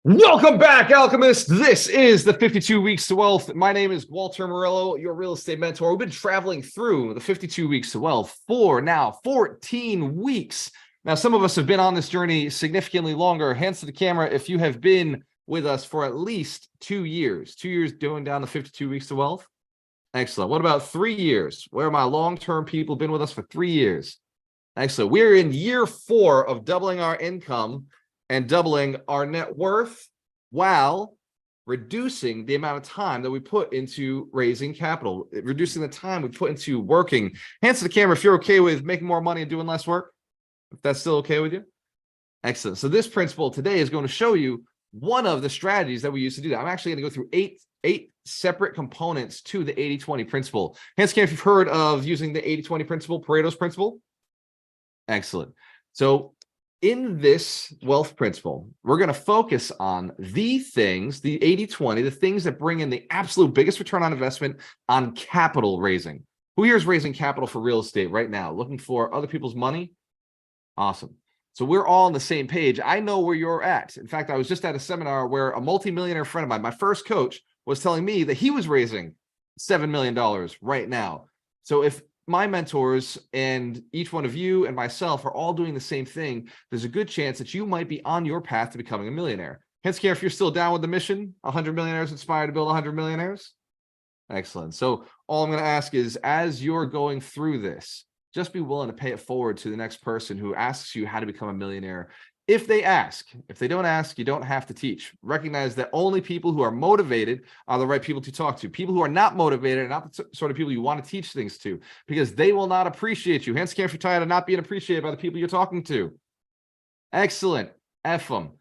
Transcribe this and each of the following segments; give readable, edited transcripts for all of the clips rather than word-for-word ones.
Welcome back, Alchemist. This is the 52 Weeks to Wealth. My name is Walter Morello, your real estate mentor. We've been traveling through the 52 Weeks to Wealth for now 14 weeks. Now, some of us have been on this journey significantly longer. Hands to the camera if you have been with us for at least 2 years. 2 years doing down the 52 Weeks to Wealth. Excellent. What about 3 years? Where are my long-term people been with us for 3 years? Excellent. We're in year 4 of doubling our income and doubling our net worth while reducing the amount of time that we put into raising capital, reducing the time we put into working. Hands to the camera if you're okay with making more money and doing less work, if that's still okay with you. Excellent. So this principle today is going to show you one of the strategies that we use to do that. I'm actually going to go through eight separate components to the 80-20 principle. Hands to the camera if you've heard of using the 80-20 principle, Pareto's principle. Excellent. So in this wealth principle, we're going to focus on the things, the 80-20, the things that bring in the absolute biggest return on investment on capital raising. Who here is raising capital for real estate right now, looking for other people's money? Awesome. So we're all on the same page. I know where you're at. In fact, I was just at a seminar where a multimillionaire friend of mine, my first coach, was telling me that he was raising $7 million right now. So if my mentors and each one of you and myself are all doing the same thing, there's a good chance that you might be on your path to becoming a millionaire. Hence, care if you're still down with the mission, 100 millionaires inspired to build 100 millionaires. Excellent. So all I'm going to ask is, as you're going through this, just be willing to pay it forward to the next person who asks you how to become a millionaire. If they ask, if they don't ask, you don't have to teach. Recognize that only people who are motivated are the right people to talk to. People who are not motivated are not the sort of people you want to teach things to, because they will not appreciate you. Hands to camera if you're tired of not being appreciated by the people you're talking to. Excellent. F them.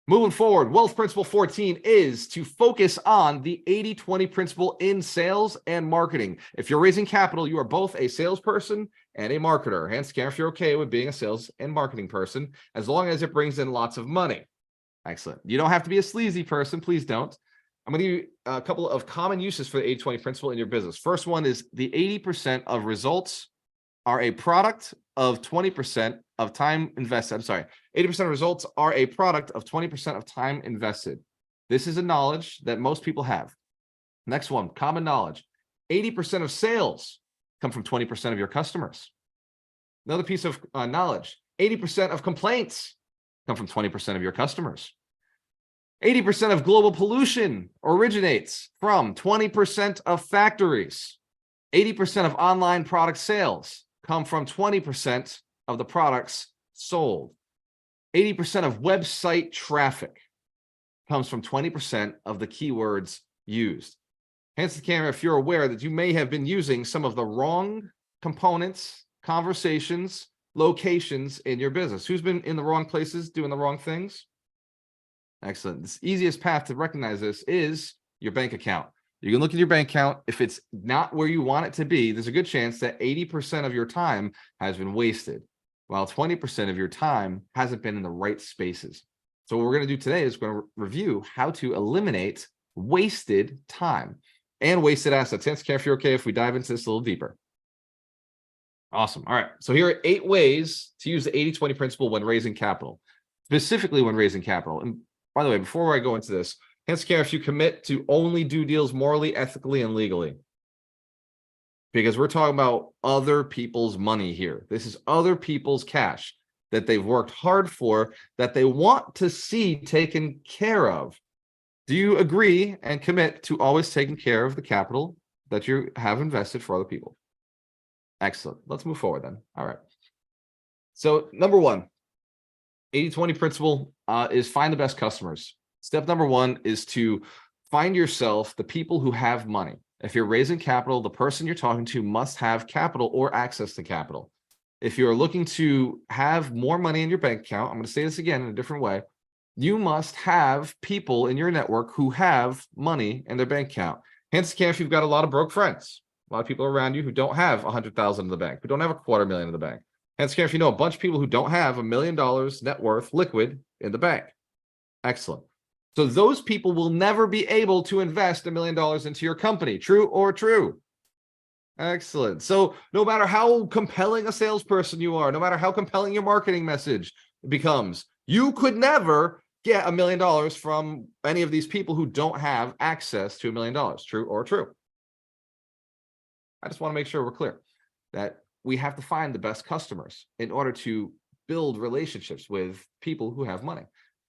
Moving forward, wealth principle 14 is to focus on the 80-20 principle in sales and marketing. If you're raising capital, you are both a salesperson and a marketer. Hands to camera if you're okay with being a sales and marketing person, as long as it brings in lots of money. Excellent. You don't have to be a sleazy person. Please don't. I'm going to give you a couple of common uses for the 80-20 principle in your business. First one is the 80% of results are a product of 20% of time invested. I'm sorry, 80% of results are a product of 20% of time invested. This is a knowledge that most people have. Next one, common knowledge. 80% of sales come from 20% of your customers. Another piece of knowledge, 80% of complaints come from 20% of your customers. 80% of global pollution originates from 20% of factories. 80% of online product sales come from 20% of the products sold. 80% of website traffic comes from 20% of the keywords used. Hands to the camera if you're aware that you may have been using some of the wrong components, conversations, locations in your business. Who's been in the wrong places doing the wrong things? Excellent. The easiest path to recognize this is your bank account. You can look at your bank account. If it's not where you want it to be, there's a good chance that 80% of your time has been wasted, while 20% of your time hasn't been in the right spaces. So what we're going to do today is we're going to review how to eliminate wasted time and wasted assets. Hands to camera if you're okay if we dive into this a little deeper. Awesome. All right. So here are 8 ways to use the 80-20 principle when raising capital, specifically when raising capital. And by the way, before I go into this, hands to camera if you commit to only do deals morally, ethically, and legally. Because we're talking about other people's money here. This is other people's cash that they've worked hard for, that they want to see taken care of. Do you agree and commit to always taking care of the capital that you have invested for other people? Excellent. Let's move forward then. All right. So number 1, 80-20 principle is find the best customers. Step number 1 is to find yourself the people who have money. If you're raising capital, the person you're talking to must have capital or access to capital. If you're looking to have more money in your bank account, I'm going to say this again in a different way. You must have people in your network who have money in their bank account. Hence, if you've got a lot of broke friends, a lot of people around you who don't have 100,000 in the bank, who don't have $250,000 in the bank. Hence, if you know a bunch of people who don't have $1 million net worth liquid in the bank. Excellent. So those people will never be able to invest $1 million into your company. True or true? Excellent. So no matter how compelling a salesperson you are, no matter how compelling your marketing message becomes, you could never get $1 million from any of these people who don't have access to $1 million. True or true? I just want to make sure we're clear that we have to find the best customers in order to build relationships with people who have money.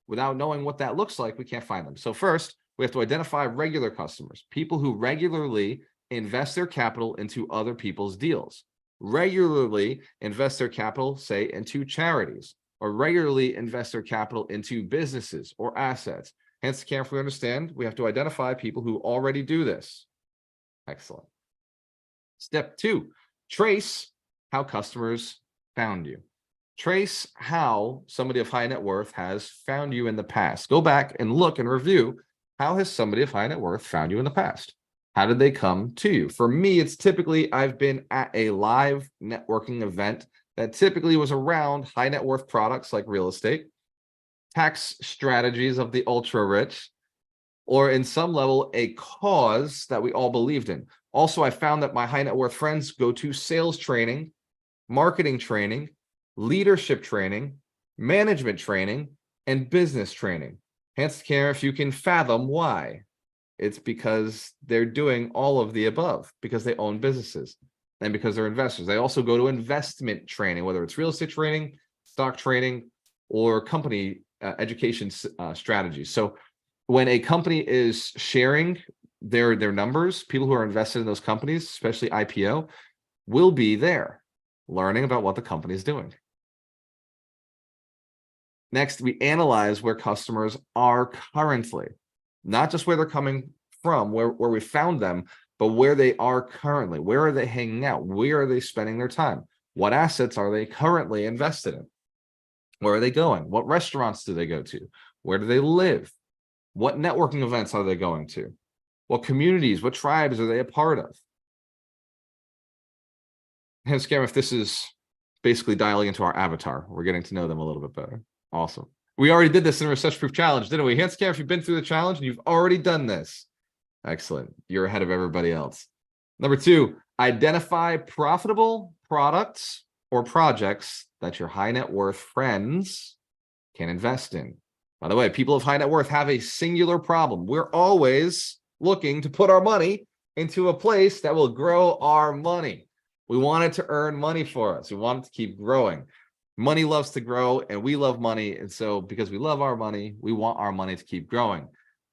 Without knowing what that looks like, we can't find them. So first, we have to identify regular customers, people who regularly invest their capital into other people's deals, regularly invest their capital, say, into charities, or regularly invest their capital into businesses or assets. Hence, carefully understand, we have to identify people who already do this. Excellent. Step 2, trace how customers found you. Trace how somebody of high net worth has found you in the past. Go back and look and review, how has somebody of high net worth found you in the past? How did they come to you? For me, it's typically I've been at a live networking event that typically was around high net worth products like real estate, tax strategies of the ultra rich, or in some level, a cause that we all believed in. Also, I found that my high net worth friends go to sales training, marketing training, leadership training, management training, and business training. Hence, care if you can fathom why. It's because they're doing all of the above, because they own businesses and because they're investors. They also go to investment training, whether it's real estate training, stock training, or company education strategies. So when a company is sharing their numbers, people who are invested in those companies, especially IPO, will be there learning about what the company is doing. Next, we analyze where customers are currently, not just where they're coming from, where we found them, but where they are currently. Where are they hanging out? Where are they spending their time? What assets are they currently invested in? Where are they going? What restaurants do they go to? Where do they live? What networking events are they going to? What communities, what tribes are they a part of? Hence, Cam, if this is basically dialing into our avatar, we're getting to know them a little bit better. Awesome. We already did this in a recession-proof challenge, didn't we? Hence, Cam, if you've been through the challenge and you've already done this, excellent. You're ahead of everybody else. Number 2, identify profitable products or projects that your high net worth friends can invest in. By the way, people of high net worth have a singular problem. We're always looking to put our money into a place that will grow our money. We want it to earn money for us. We want it to keep growing. Money loves to grow, and we love money. And so because we love our money, we want our money to keep growing.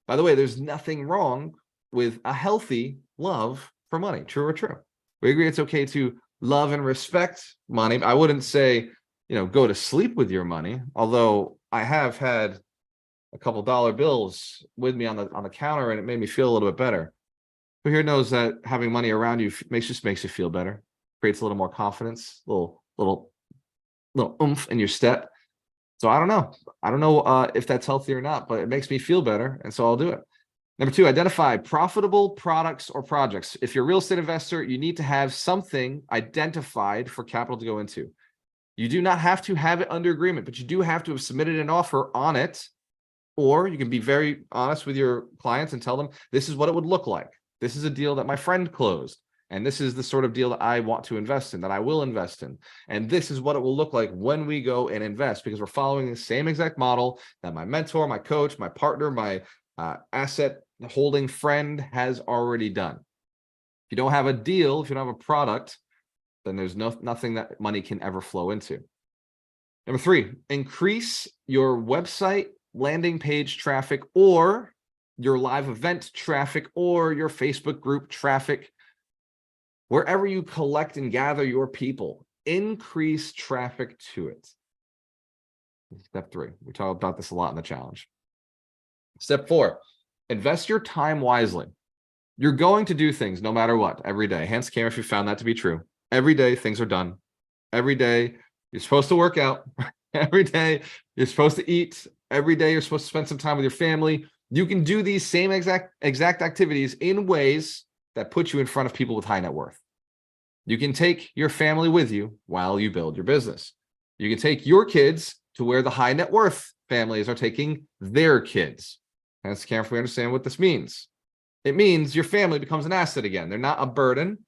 By the way, there's nothing wrong with a healthy love for money. True or true? We agree it's okay to love and respect money. I wouldn't say, go to sleep with your money, although I have had a couple dollar bills with me on the counter, and it made me feel a little bit better. Who here knows that having money around you makes you feel better, creates a little more confidence, little oomph in your step. So I don't know if that's healthy or not, but it makes me feel better, and so I'll do it. Number 2, identify profitable products or projects. If you're a real estate investor, you need to have something identified for capital to go into. You do not have to have it under agreement, but you do have to have submitted an offer on it. Or you can be very honest with your clients and tell them, this is what it would look like. This is a deal that my friend closed. And this is the sort of deal that I want to invest in, that I will invest in. And this is what it will look like when we go and invest, because we're following the same exact model that my mentor, my coach, my partner, my asset holding friend has already done. If you don't have a deal, if you don't have a product, then there's nothing that money can ever flow into. Number 3, increase your website landing page traffic, or your live event traffic, or your Facebook group traffic. Wherever you collect and gather your people, increase traffic to it. Step 3, we talk about this a lot in the challenge. Step 4, invest your time wisely. You're going to do things no matter what every day. Hence, Cam, if you found that to be true. Every day, things are done. Every day, you're supposed to work out. Every day, you're supposed to eat. Every day, you're supposed to spend some time with your family. You can do these same exact activities in ways that put you in front of people with high net worth. You can take your family with you while you build your business. You can take your kids to where the high net worth families are taking their kids. Let's carefully understand what this means. It means your family becomes an asset again. They're not a burden.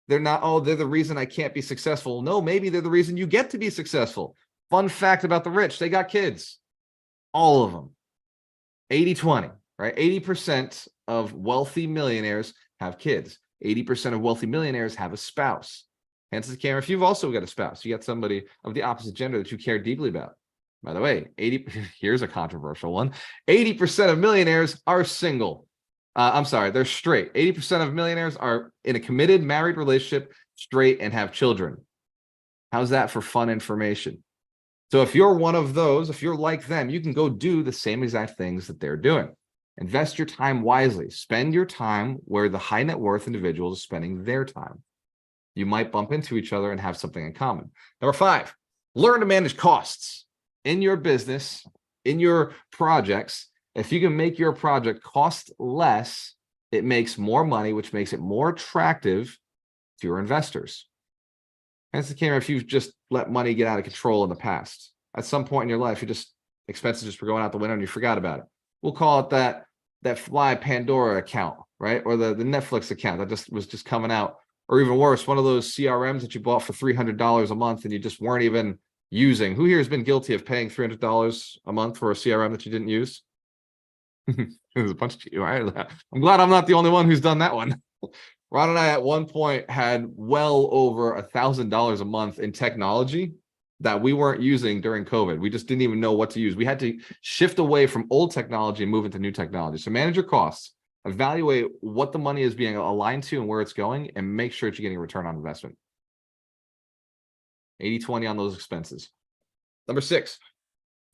They're not, they're the reason I can't be successful. No, maybe they're the reason you get to be successful. Fun fact about the rich, they got kids. All of them. 80-20, right? 80% of wealthy millionaires have kids. 80% of wealthy millionaires have a spouse. Hence the camera. If you've also got a spouse, you got somebody of the opposite gender that you care deeply about. By the way, here's a controversial one. 80% of millionaires are single. I'm sorry, they're straight. 80% of millionaires are in a committed married relationship, straight, and have children. How's that for fun information? So if you're one of those, if you're like them, you can go do the same exact things that they're doing. Invest your time wisely. Spend your time where the high net worth individuals are spending their time. You might bump into each other and have something in common. Number 5, learn to manage costs in your business, in your projects. If you can make your project cost less, it makes more money, which makes it more attractive to your investors. Hence the camera, if you've just let money get out of control in the past, at some point in your life, expenses just were going out the window and you forgot about it. We'll call it that Fly Pandora account, right? Or the Netflix account that was just coming out. Or even worse, one of those CRMs that you bought for $300 a month and you just weren't even using. Who here has been guilty of paying $300 a month for a CRM that you didn't use? There's a bunch of you. Right? I'm glad I'm not the only one who's done that one. Ron and I at one point had well over $1,000 a month in technology that we weren't using during COVID. We just didn't even know what to use. We had to shift away from old technology and move into new technology. So manage your costs, evaluate what the money is being aligned to and where it's going, and make sure that you're getting a return on investment. 80-20 on those expenses. Number 6,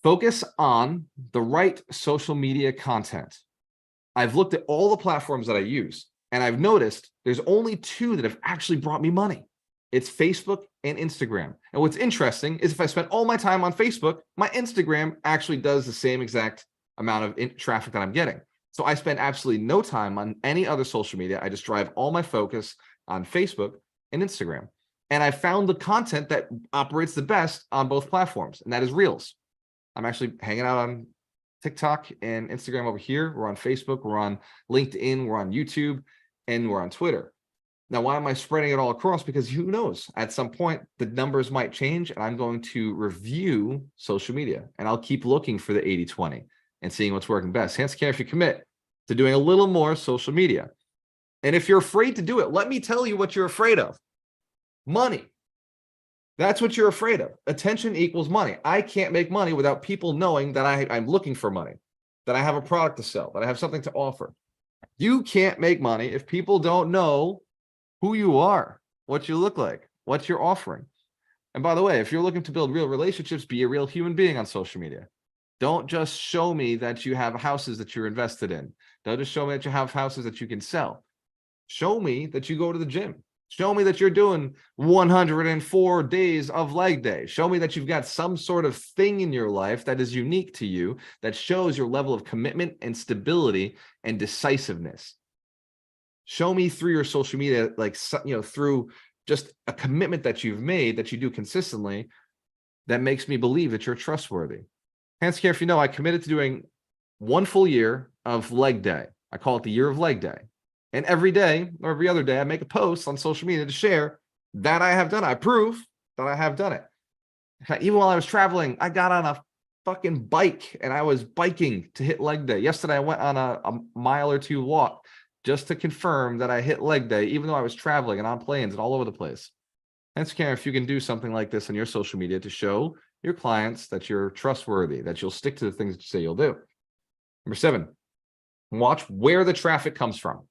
focus on the right social media content. I've looked at all the platforms that I use, and I've noticed there's only 2 that have actually brought me money. It's Facebook and Instagram. And what's interesting is if I spend all my time on Facebook, my Instagram actually does the same exact amount of traffic that I'm getting. So I spend absolutely no time on any other social media. I just drive all my focus on Facebook and Instagram. And I found the content that operates the best on both platforms, and that is Reels. I'm actually hanging out on TikTok and Instagram over here. We're on Facebook, we're on LinkedIn, we're on YouTube, and we're on Twitter. Now, why am I spreading it all across? Because who knows, at some point, the numbers might change, and I'm going to review social media, and I'll keep looking for the 80-20 and seeing what's working best. Hence, if you commit to doing a little more social media. And if you're afraid to do it, let me tell you what you're afraid of. Money. That's what you're afraid of. Attention equals money. I can't make money without people knowing that I'm looking for money, that I have a product to sell, that I have something to offer. You can't make money if people don't know who you are, what you look like, what you're offering. And by the way, if you're looking to build real relationships, be a real human being on social media. Don't just show me that you have houses that you're invested in. Don't just show me that you have houses that you can sell. Show me that you go to the gym. Show me that you're doing 104 days of leg day. Show me that you've got some sort of thing in your life that is unique to you, that shows your level of commitment and stability and decisiveness. Show me through your social media, like, through just a commitment that you've made that you do consistently, that makes me believe that you're trustworthy. Hence, care if you know, I committed to doing 1 full year of leg day. I call it the year of leg day. And every day or every other day, I make a post on social media to share that I have done it. I prove that I have done it. In fact, even while I was traveling, I got on a fucking bike and I was biking to hit leg day. Yesterday, I went on a mile or 2 walk just to confirm that I hit leg day, even though I was traveling and on planes and all over the place. Hence, Karen, if you can do something like this on your social media to show your clients that you're trustworthy, that you'll stick to the things that you say you'll do. Number 7, watch where the traffic comes from.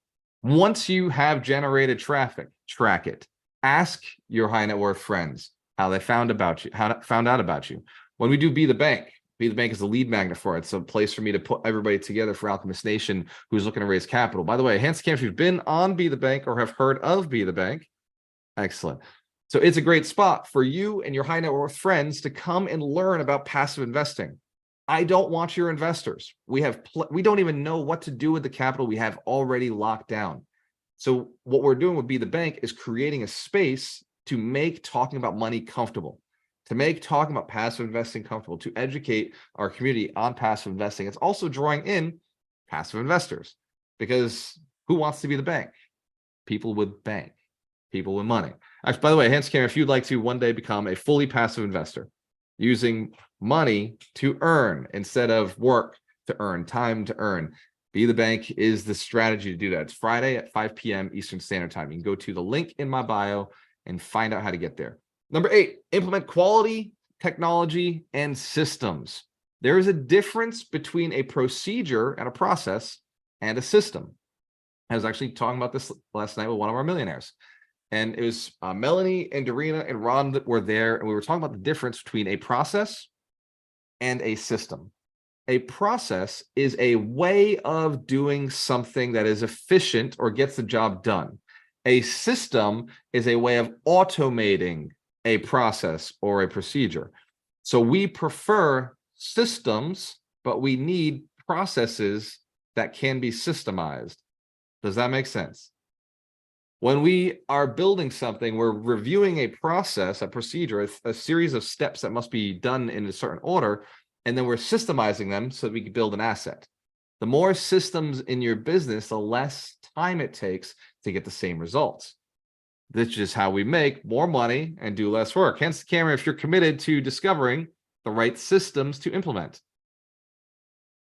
Once you have generated traffic, track it. Ask your high net worth friends how they found out about you. When we do Be the Bank is the lead magnet for it. It's a place for me to put everybody together for Alchemist Nation who's looking to raise capital. By the way, hands if you've been on Be the Bank or have heard of Be the Bank, excellent. So it's a great spot for you and your high net worth friends to come and learn about passive investing. I don't want your investors. We don't even know what to do with the capital we have already locked down. So what we're doing with Be the Bank is creating a space to make talking about money comfortable, to make talking about passive investing comfortable, to educate our community on passive investing. It's also drawing in passive investors, because who wants to be the bank? People with bank, people with money. Actually, by the way, hands camera, if you'd like to one day become a fully passive investor, using money to earn instead of work to earn, time to earn. Be the Bank is the strategy to do that. It's Friday at 5 p.m. Eastern Standard Time. You can go to the link in my bio and find out how to get there. Number 8, implement quality, technology, and systems. There is a difference between a procedure and a process and a system. I was actually talking about this last night with one of our millionaires. And it was Melanie and Darina and Ron that were there. And we were talking about the difference between a process and a system. A process is a way of doing something that is efficient or gets the job done. A system is a way of automating a process or a procedure. So we prefer systems, but we need processes that can be systemized. Does that make sense? When we are building something, we're reviewing a process, a procedure, a series of steps that must be done in a certain order, and then we're systemizing them so that we can build an asset. The more systems in your business, the less time it takes to get the same results. This is how we make more money and do less work. Hence, Cameron, if you're committed to discovering the right systems to implement.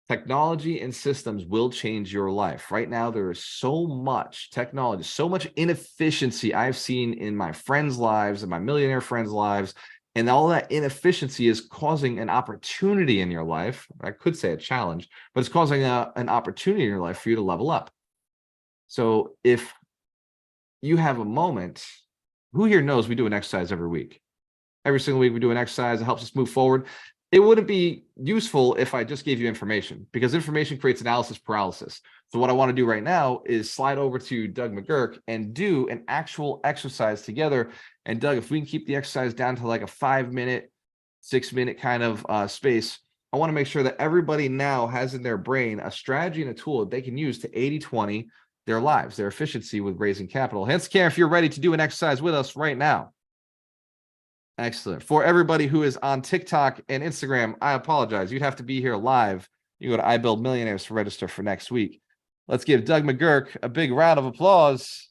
Technology and systems will change your life. Right now, there is so much technology, so much inefficiency I've seen in my friends' lives and my millionaire friends' lives. And all that inefficiency is causing an opportunity in your life. I could say a challenge, but it's causing an opportunity in your life for you to level up. So if you have a moment, who here knows we do an exercise every week? Every single week we do an exercise that helps us move forward. It wouldn't be useful if I just gave you information, because information creates analysis paralysis. So what I want to do right now is slide over to Doug McGurk and do an actual exercise together. And Doug, if we can keep the exercise down to like a 5-minute, 6-minute kind of space, I want to make sure that everybody now has in their brain a strategy and a tool that they can use to 80-20 their lives, their efficiency with raising capital. Hence, Karen, if you're ready to do an exercise with us right now. Excellent. For everybody who is on TikTok and Instagram, I apologize. You'd have to be here live. You go to I Build Millionaires to register for next week. Let's give Doug McGurk a big round of applause.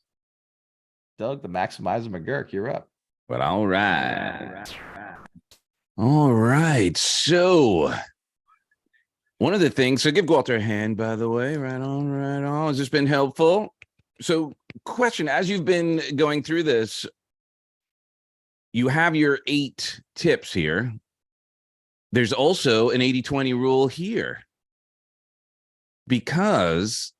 Doug, the Maximizer McGurk, you're up. Well, all right. All right. So one of the things, so give Walter a hand, by the way. Right on, right on. Has this been helpful? So question, as you've been going through this, you have your 8 tips here. There's also an 80-20 rule here, because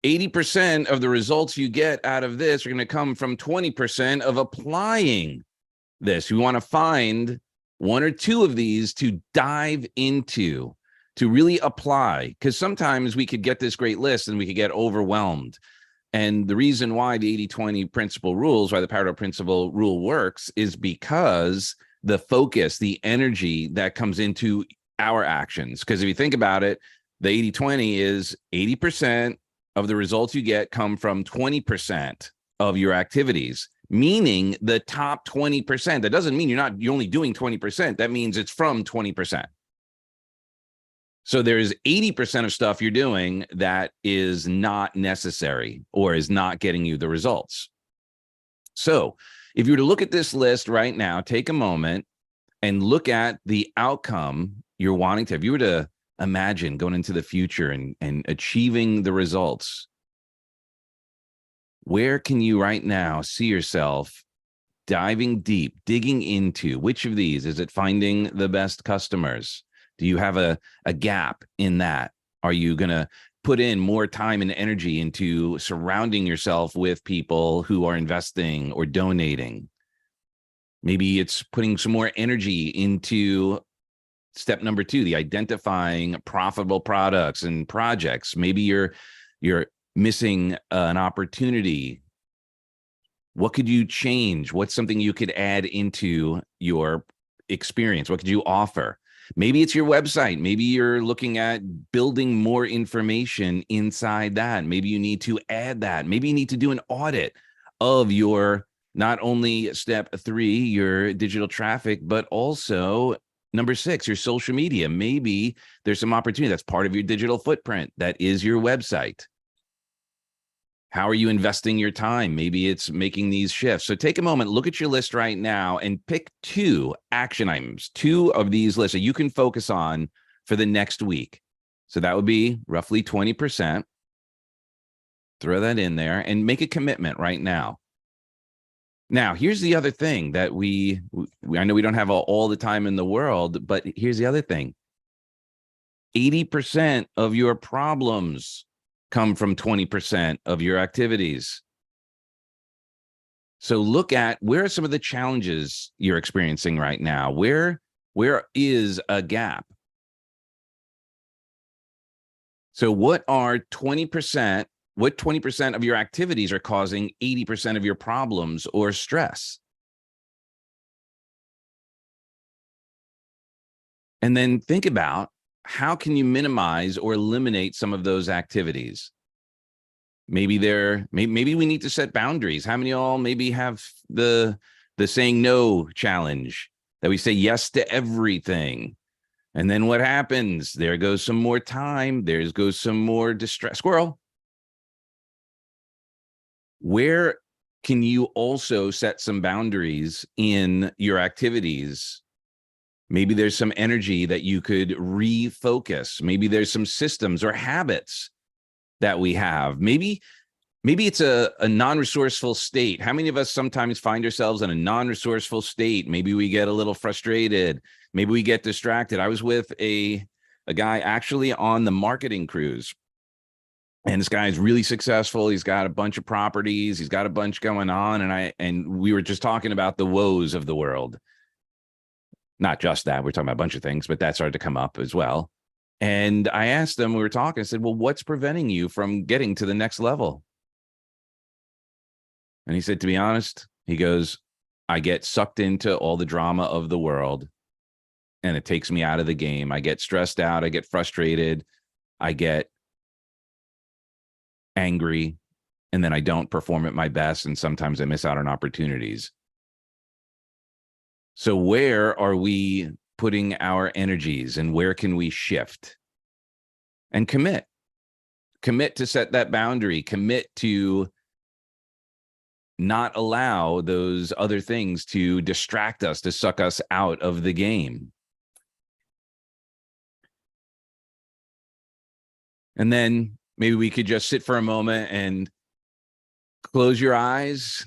80% of the results you get out of this are going to come from 20% of applying this. We want to find 1 or 2 of these to dive into, to really apply, because sometimes we could get this great list and we could get overwhelmed. And the reason why the 80-20 principle rules, why the Pareto principle rule works, is because the focus, the energy that comes into our actions. Because if you think about it, the 80-20 is 80% of the results you get come from 20% of your activities, meaning the top 20%. That doesn't mean you're only doing 20%. That means it's from 20%. So there's 80% of stuff you're doing that is not necessary or is not getting you the results. So if you were to look at this list right now, take a moment and look at the outcome you're wanting to. If you were to imagine going into the future and achieving the results, where can you right now see yourself diving deep, digging into? Which of these? Is it finding the best customers? Do you have a gap in that? Are you going to put in more time and energy into surrounding yourself with people who are investing or donating? Maybe it's putting some more energy into step number 2, the identifying profitable products and projects. Maybe you're missing an opportunity. What could you change? What's something you could add into your experience? What could you offer? Maybe it's your website. Maybe you're looking at building more information inside that. Maybe you need to add that. Maybe you need to do an audit of your, not only step 3, your digital traffic, but also number 6, your social media. Maybe there's some opportunity that's part of your digital footprint. That is your website. How are you investing your time? Maybe it's making these shifts. So take a moment, look at your list right now and pick 2 action items, 2 of these lists that you can focus on for the next week. So that would be roughly 20%. Throw that in there and make a commitment right now. Now, here's the other thing that I know we don't have all the time in the world, but here's the other thing. 80% of your problems come from 20% of your activities. So look at where are some of the challenges you're experiencing right now? Where is a gap? So what 20% of your activities are causing 80% of your problems or stress? And then think about how can you minimize or eliminate some of those activities? Maybe we need to set boundaries. How many of y'all maybe have the saying no challenge, that we say yes to everything? And then what happens? There goes some more time. There goes some more distress. Squirrel. Where can you also set some boundaries in your activities? Maybe there's some energy that you could refocus. Maybe there's some systems or habits that we have. Maybe it's a non-resourceful state. How many of us sometimes find ourselves in a non-resourceful state? Maybe we get a little frustrated. Maybe we get distracted. I was with a guy actually on the marketing cruise. And this guy is really successful. He's got a bunch of properties. He's got a bunch going on. And we were just talking about the woes of the world. Not just that. We're talking about a bunch of things, but that started to come up as well. And I asked him, we were talking, I said, well, what's preventing you from getting to the next level? And he said, to be honest, he goes, I get sucked into all the drama of the world and it takes me out of the game. I get stressed out. I get frustrated. I get angry, and then I don't perform at my best. And sometimes I miss out on opportunities. So where are we putting our energies, and where can we shift and commit to set that boundary, commit to not allow those other things to distract us, to suck us out of the game. And then maybe we could just sit for a moment and close your eyes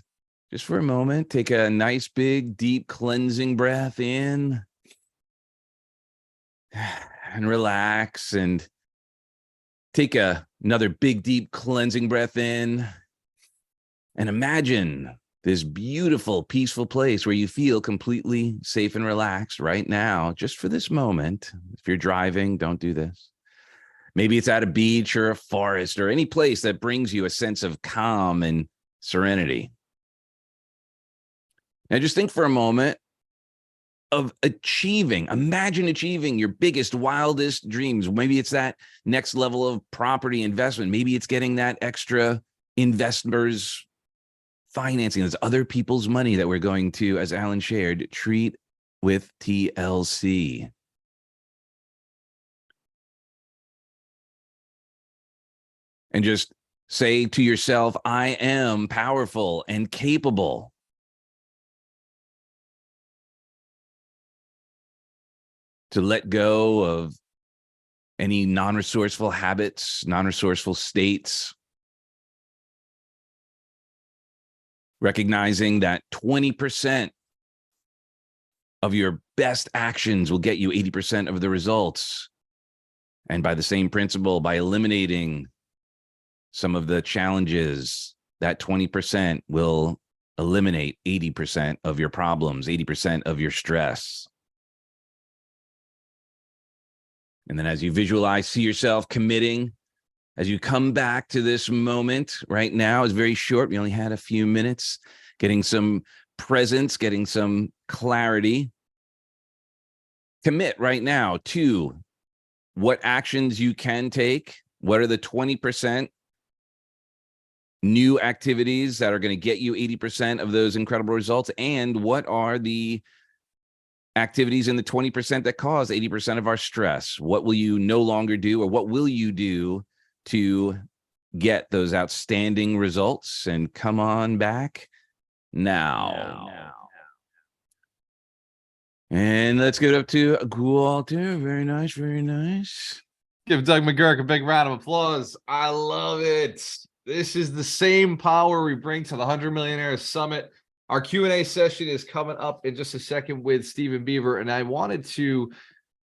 just for a moment. Take a nice, big, deep cleansing breath in and relax, and take another big, deep cleansing breath in, and imagine this beautiful, peaceful place where you feel completely safe and relaxed right now, just for this moment. If you're driving, don't do this. Maybe it's at a beach or a forest or any place that brings you a sense of calm and serenity. Now just think for a moment of imagine achieving your biggest, wildest dreams. Maybe it's that next level of property investment. Maybe it's getting that extra investors financing. There's other people's money that we're going to, as Alan shared, treat with TLC. And just say to yourself, I am powerful and capable. To let go of any non-resourceful habits, non-resourceful states. Recognizing that 20% of your best actions will get you 80% of the results. And by the same principle, by eliminating some of the challenges, that 20% will eliminate 80% of your problems, 80% of your stress. And then as you visualize, see yourself committing, as you come back to this moment right now, is very short. We only had a few minutes, getting some presence, getting some clarity. Commit right now to what actions you can take. What are the 20% new activities that are going to get you 80% of those incredible results? And what are the activities in the 20% that cause 80% of our stress? What will you no longer do, or what will you do to get those outstanding results? And come on back now. And let's get up to Walter. Very nice, very nice. Give Doug McGurk a big round of applause. I love it. This is the same power we bring to the 100 Millionaire Summit. Our Q&A session is coming up in just a second with Stephen Beaver, and I wanted to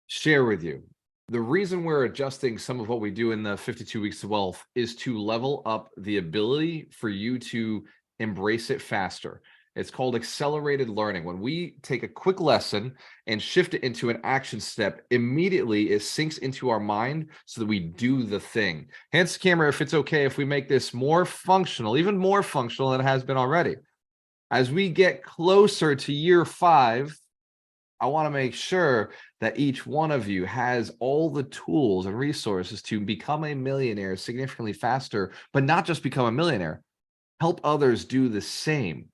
share with you the reason we're adjusting some of what we do in the 52 Weeks to Wealth is to level up the ability for you to embrace it faster. It's called accelerated learning. When we take a quick lesson and shift it into an action step, immediately it sinks into our mind so that we do the thing. Hands to camera if it's okay if we make this more functional, even more functional than it has been already. As we get closer to year 5, I want to make sure that each one of you has all the tools and resources to become a millionaire significantly faster, but not just become a millionaire, help others do the same.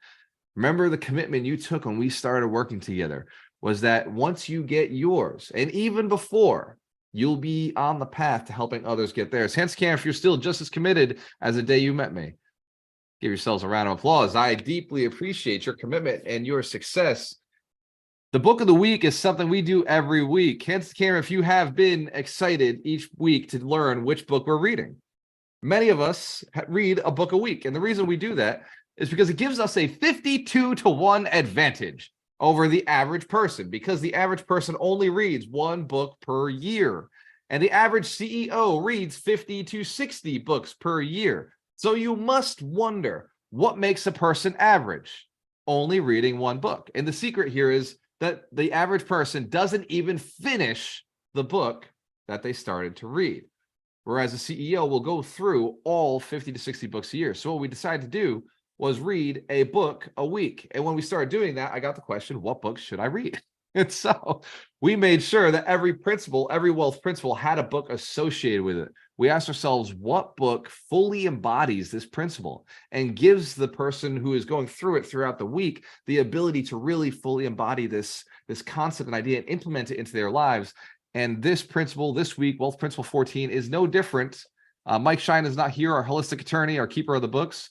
Remember the commitment you took when we started working together was that once you get yours, and even before, you'll be on the path to helping others get theirs. Hence, Cam, if you're still just as committed as the day you met me, give yourselves a round of applause. I deeply appreciate your commitment and your success. The book of the week is something we do every week. Hence, Cam, if you have been excited each week to learn which book we're reading. Many of us read a book a week, and the reason we do that is because it gives us a 52-to-1 advantage over the average person, because the average person only reads one book per year, and the average CEO reads 50 to 60 books per year. So you must wonder, what makes a person average? Only reading one book. And the secret here is that the average person doesn't even finish the book that they started to read. Whereas a CEO will go through all 50 to 60 books a year. So what we decided to do was read a book a week. And when we started doing that, I got the question, what books should I read? And so we made sure that every principle, every wealth principle had a book associated with it. We asked ourselves, what book fully embodies this principle and gives the person who is going through it throughout the week the ability to really fully embody this concept and idea and implement it into their lives. And this principle this week, Wealth Principle 14, is no different. Mike Shine is not here, our holistic attorney, our keeper of the books.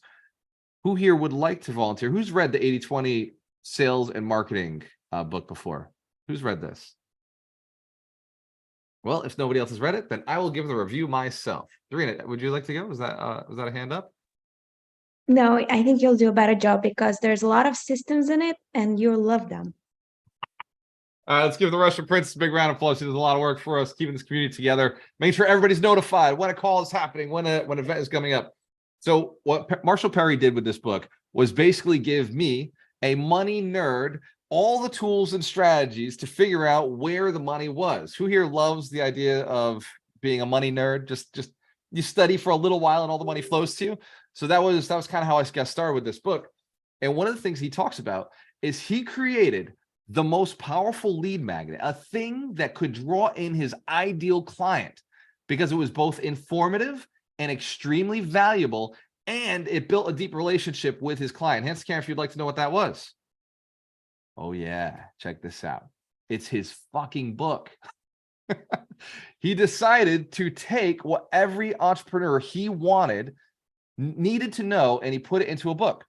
Who here would like to volunteer? Who's read the 80-20 sales and marketing book before? Who's read this? Well, if nobody else has read it, then I will give the review myself. Dorina, would you like to go? Was that a hand up? No, I think you'll do a better job because there's a lot of systems in it and you'll love them. All right, let's give the Russian Prince a big round of applause. He does a lot of work for us, keeping this community together, making sure everybody's notified when a call is happening, when an event is coming up. So what Marshall Perry did with this book was basically give me, a money nerd, all the tools and strategies to figure out where the money was. Who here loves the idea of being a money nerd? Just you study for a little while and all the money flows to you. So that was kind of how I got started with this book. And one of the things he talks about is he created the most powerful lead magnet, a thing that could draw in his ideal client because it was both informative and extremely valuable, and it built a deep relationship with his client. Hence, Karen, if you'd like to know what that was. Oh yeah, check this out. It's his fucking book. He decided to take what every entrepreneur he needed to know, and he put it into a book.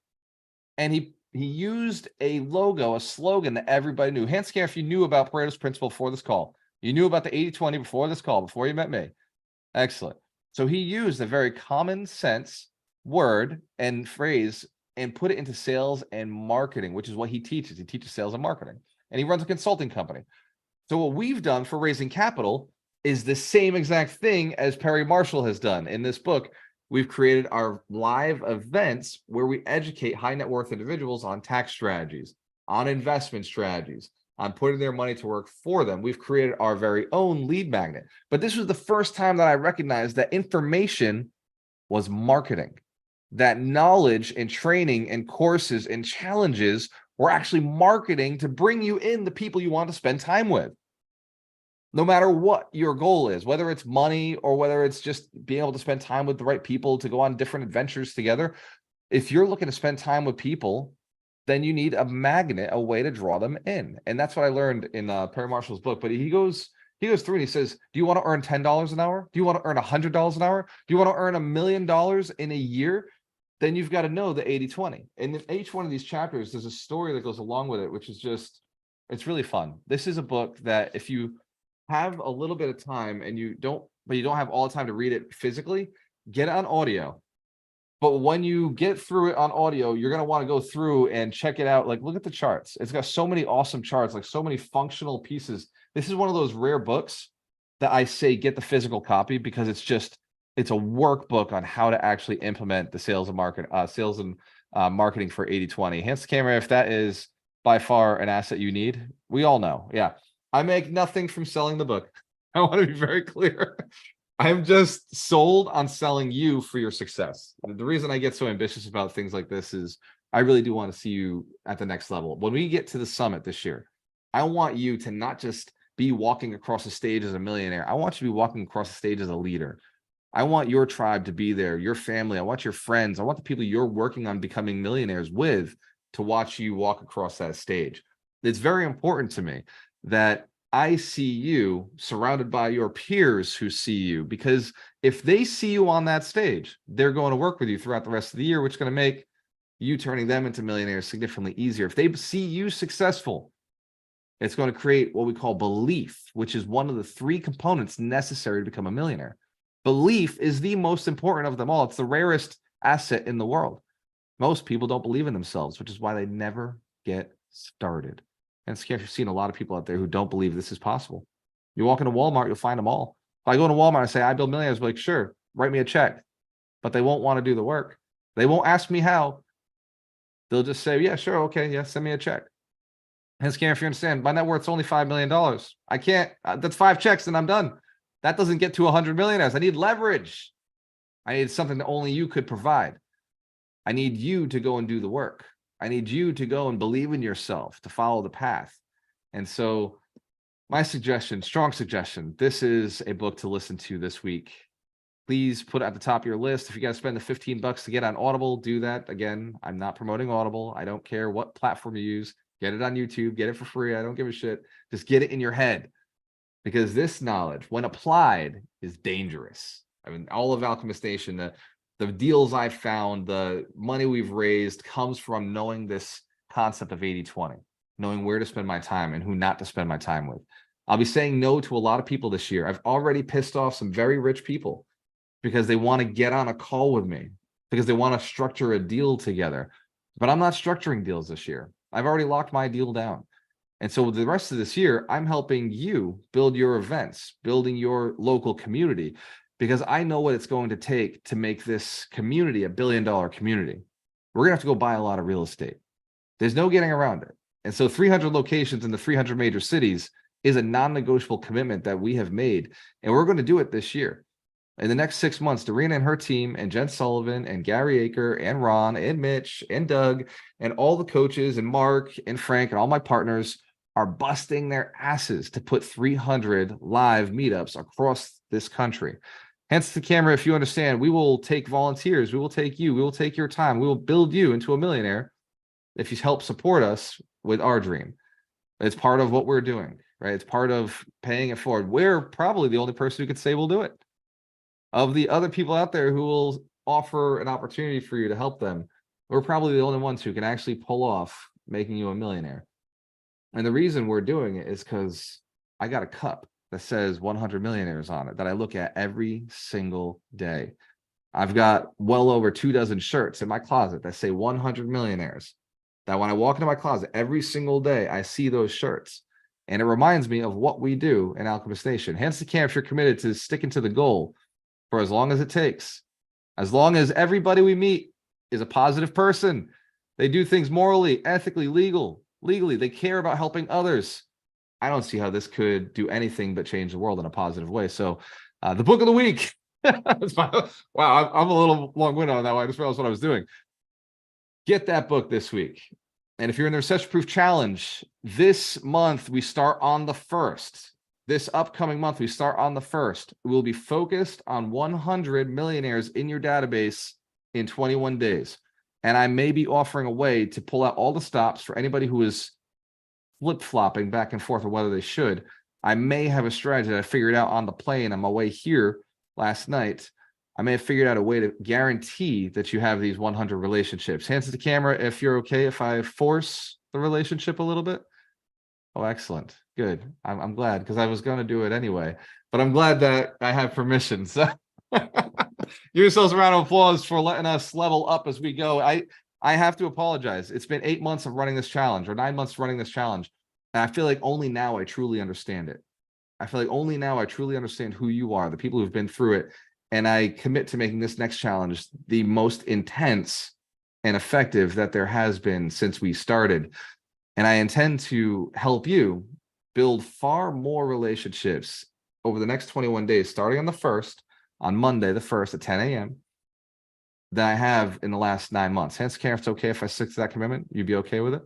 And he used a logo, a slogan that everybody knew. Hands scan if you knew about Pareto's principle before this call. You knew about the 80-20 before this call, before you met me. Excellent. So he used a very common sense word and phrase and put it into sales and marketing, which is what he teaches. He teaches sales and marketing. And he runs a consulting company. So what we've done for raising capital is the same exact thing as Perry Marshall has done in this book. We've created our live events where we educate high net worth individuals on tax strategies, on investment strategies, on putting their money to work for them. We've created our very own lead magnet. But this was the first time that I recognized that information was marketing, that knowledge and training and courses and challenges were actually marketing to bring you in the people you want to spend time with. No matter what your goal is, whether it's money or whether it's just being able to spend time with the right people to go on different adventures together, if you're looking to spend time with people, then you need a magnet, a way to draw them in. And that's what I learned in Perry Marshall's book. But he goes through and he says, do you want to earn $10 an hour? Do you want to earn $100 an hour? Do you want to earn $1 million in a year? Then you've got to know the 80-20. And in each one of these chapters, there's a story that goes along with it, which is just, it's really fun. This is a book that if you have a little bit of time and you don't but you don't have all the time to read it physically, get it on audio. But when you get through it on audio, you're going to want to go through and check it out. Like, look at the charts. It's got so many awesome charts, like so many functional pieces. This is one of those rare books that I say get the physical copy, because it's a workbook on how to actually implement the sales and marketing for 80/20. Hands the camera if that is by far an asset you need. We all know. Yeah. I make nothing from selling the book. I want to be very clear. I'm just sold on selling you for your success. The reason I get so ambitious about things like this is I really do want to see you at the next level. When we get to the summit this year, I want you to not just be walking across the stage as a millionaire. I want you to be walking across the stage as a leader. I want your tribe to be there, your family. I want your friends. I want the people you're working on becoming millionaires with to watch you walk across that stage. It's very important to me that I see you surrounded by your peers who see you, because if they see you on that stage, they're going to work with you throughout the rest of the year, which is going to make you turning them into millionaires significantly easier. If they see you successful, it's going to create what we call belief, which is one of the 3 components necessary to become a millionaire. Belief is the most important of them all. It's the rarest asset in the world. Most people don't believe in themselves, which is why they never get started. And it's you've seen a lot of people out there who don't believe this is possible. You walk into Walmart, you'll find them all. If I go into Walmart and say, I build millionaires, like, sure, write me a check. But they won't want to do the work. They won't ask me how. They'll just say, yeah, sure, okay, yeah, send me a check. And if you understand, my net worth's only $5 million. I can't, that's 5 checks and I'm done. That doesn't get to 100 millionaires. I need leverage. I need something that only you could provide. I need you to go and do the work. I need you to go and believe in yourself, to follow the path. And so my suggestion, strong suggestion, this is a book to listen to this week. Please put it at the top of your list. If you got to spend the $15 to get on Audible, do that. Again, I'm not promoting Audible. I don't care what platform you use. Get it on YouTube, get it for free. I don't give a shit. Just get it in your head, because this knowledge, when applied, is dangerous. I mean, all of Alchemist Nation, the deals I've found, the money we've raised comes from knowing this concept of 80/20, knowing where to spend my time and who not to spend my time with. I'll be saying no to a lot of people this year. I've already pissed off some very rich people because they want to get on a call with me, because they want to structure a deal together. But I'm not structuring deals this year. I've already locked my deal down. And so the rest of this year, I'm helping you build your events, building your local community, because I know what it's going to take to make this community a $1 billion community. We're going to have to go buy a lot of real estate. There's no getting around it. And so 300 locations in the 300 major cities is a non-negotiable commitment that we have made. And we're going to do it this year. In the next 6 months, Dorena and her team and Jen Sullivan and Gary Aker and Ron and Mitch and Doug and all the coaches and Mark and Frank and all my partners are busting their asses to put 300 live meetups across this country. Hence the camera, if you understand, we will take volunteers, we will take you, we will take your time, we will build you into a millionaire if you help support us with our dream. It's part of what we're doing, right? It's part of paying it forward. We're probably the only person who could say we'll do it. Of the other people out there who will offer an opportunity for you to help them, we're probably the only ones who can actually pull off making you a millionaire. And the reason we're doing it is because I got a cup that says 100 millionaires on it that I look at every single day. I've got well over 24 shirts in my closet that say 100 millionaires, that when I walk into my closet every single day, I see those shirts. And it reminds me of what we do in Alchemist Nation. Hence the camp, if you're committed to sticking to the goal for as long as it takes, as long as everybody we meet is a positive person, they do things morally, ethically, legally, they care about helping others, I don't see how this could do anything but change the world in a positive way. So the book of the week. Wow, I'm a little long-winded on that one. I just realized what I was doing. Get that book this week. And if you're in the Recession Proof Challenge, this month we start on the 1st. This upcoming month we start on the 1st. We'll be focused on 100 millionaires in your database in 21 days. And I may be offering a way to pull out all the stops for anybody who is flip-flopping back and forth on whether they should. I may have a strategy that I figured out on the plane on my way here last night. I may have figured out a way to guarantee that you have these 100 relationships. Hands to the camera if you're okay if I force the relationship a little bit. Oh, excellent. Good. I'm glad because I was going to do it anyway, but I'm glad that I have permission. So give yourselves a round of applause for letting us level up as we go. I have to apologize. It's been 8 months of running this challenge or 9 months running this challenge. And I feel like only now I truly understand it. I feel like only now I truly understand who you are, the people who've been through it. And I commit to making this next challenge the most intense and effective that there has been since we started. And I intend to help you build far more relationships over the next 21 days, starting on the 1st, on Monday, the 1st at 10 a.m., than I have in the last 9 months. Hence, Karen, if it's okay if I stick to that commitment, you'd be okay with it?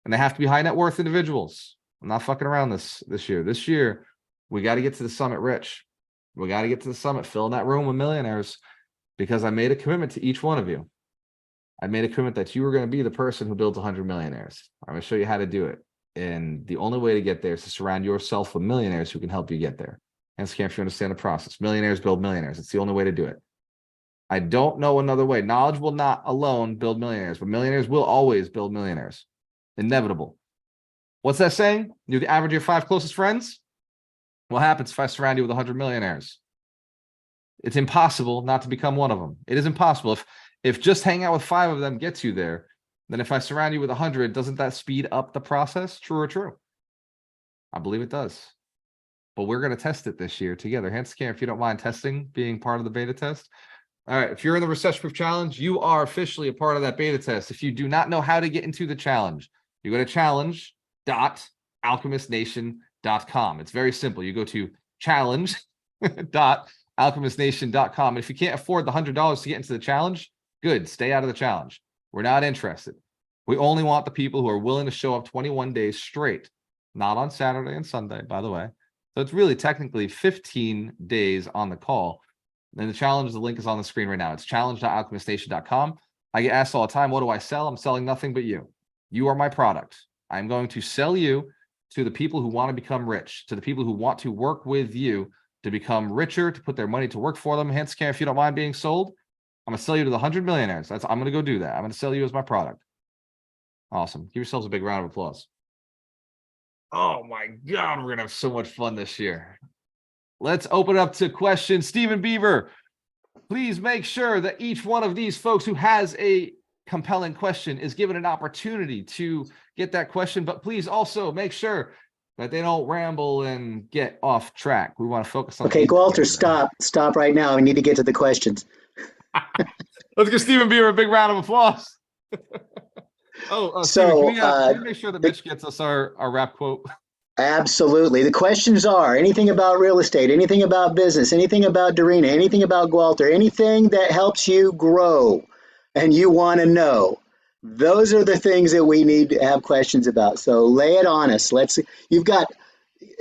And they have to be high net worth individuals. I'm not fucking around this year. This year, we got to get to the summit rich. We got to get to the summit, filling that room with millionaires, because I made a commitment to each one of you. I made a commitment that you were going to be the person who builds 100 millionaires. I'm going to show you how to do it. And the only way to get there is to surround yourself with millionaires who can help you get there. Hence, if you understand the process, millionaires build millionaires. It's the only way to do it. I don't know another way. Knowledge will not alone build millionaires, but millionaires will always build millionaires. Inevitable. What's that saying? You're the average of your 5 closest friends? What happens if I surround you with 100 millionaires? It's impossible not to become one of them. It is impossible. If just hanging out with 5 of them gets you there, then if I surround you with 100, doesn't that speed up the process? True or true? I believe it does. But we're going to test it this year together. Hence, Cam, if you don't mind testing, being part of the beta test. All right, if you're in the Recession Proof Challenge, you are officially a part of that beta test. If you do not know how to get into the challenge, you go to challenge.alchemistnation.com. It's very simple. You go to challenge.alchemistnation.com. And if you can't afford the $100 to get into the challenge, good, stay out of the challenge. We're not interested. We only want the people who are willing to show up 21 days straight, not on Saturday and Sunday, by the way. So it's really technically 15 days on the call. And the challenge, the link is on the screen right now. It's challenge.alchemistnation.com. I get asked all the time, what do I sell? I'm selling nothing but you. You are my product. I'm going to sell you to the people who want to become rich, to the people who want to work with you to become richer, to put their money to work for them. Hence, Cam, if you don't mind being sold, I'm going to sell you to the 100 millionaires. I'm going to go do that. I'm going to sell you as my product. Awesome. Give yourselves a big round of applause. Oh my God, we're going to have so much fun this year. Let's open up to questions. Stephen Beaver, please make sure that each one of these folks who has a compelling question is given an opportunity to get that question, but please also make sure that they don't ramble and get off track. We want to focus on. Okay, Walter, stop right now. We need to get to the questions. Let's give Stephen Beaver a big round of applause. So can we make sure that Mitch gets us our rap quote? Absolutely. The questions are anything about real estate, anything about business, anything about Dorina, anything about Walter, anything that helps you grow and you want to know. Those are the things that we need to have questions about. So lay it on us.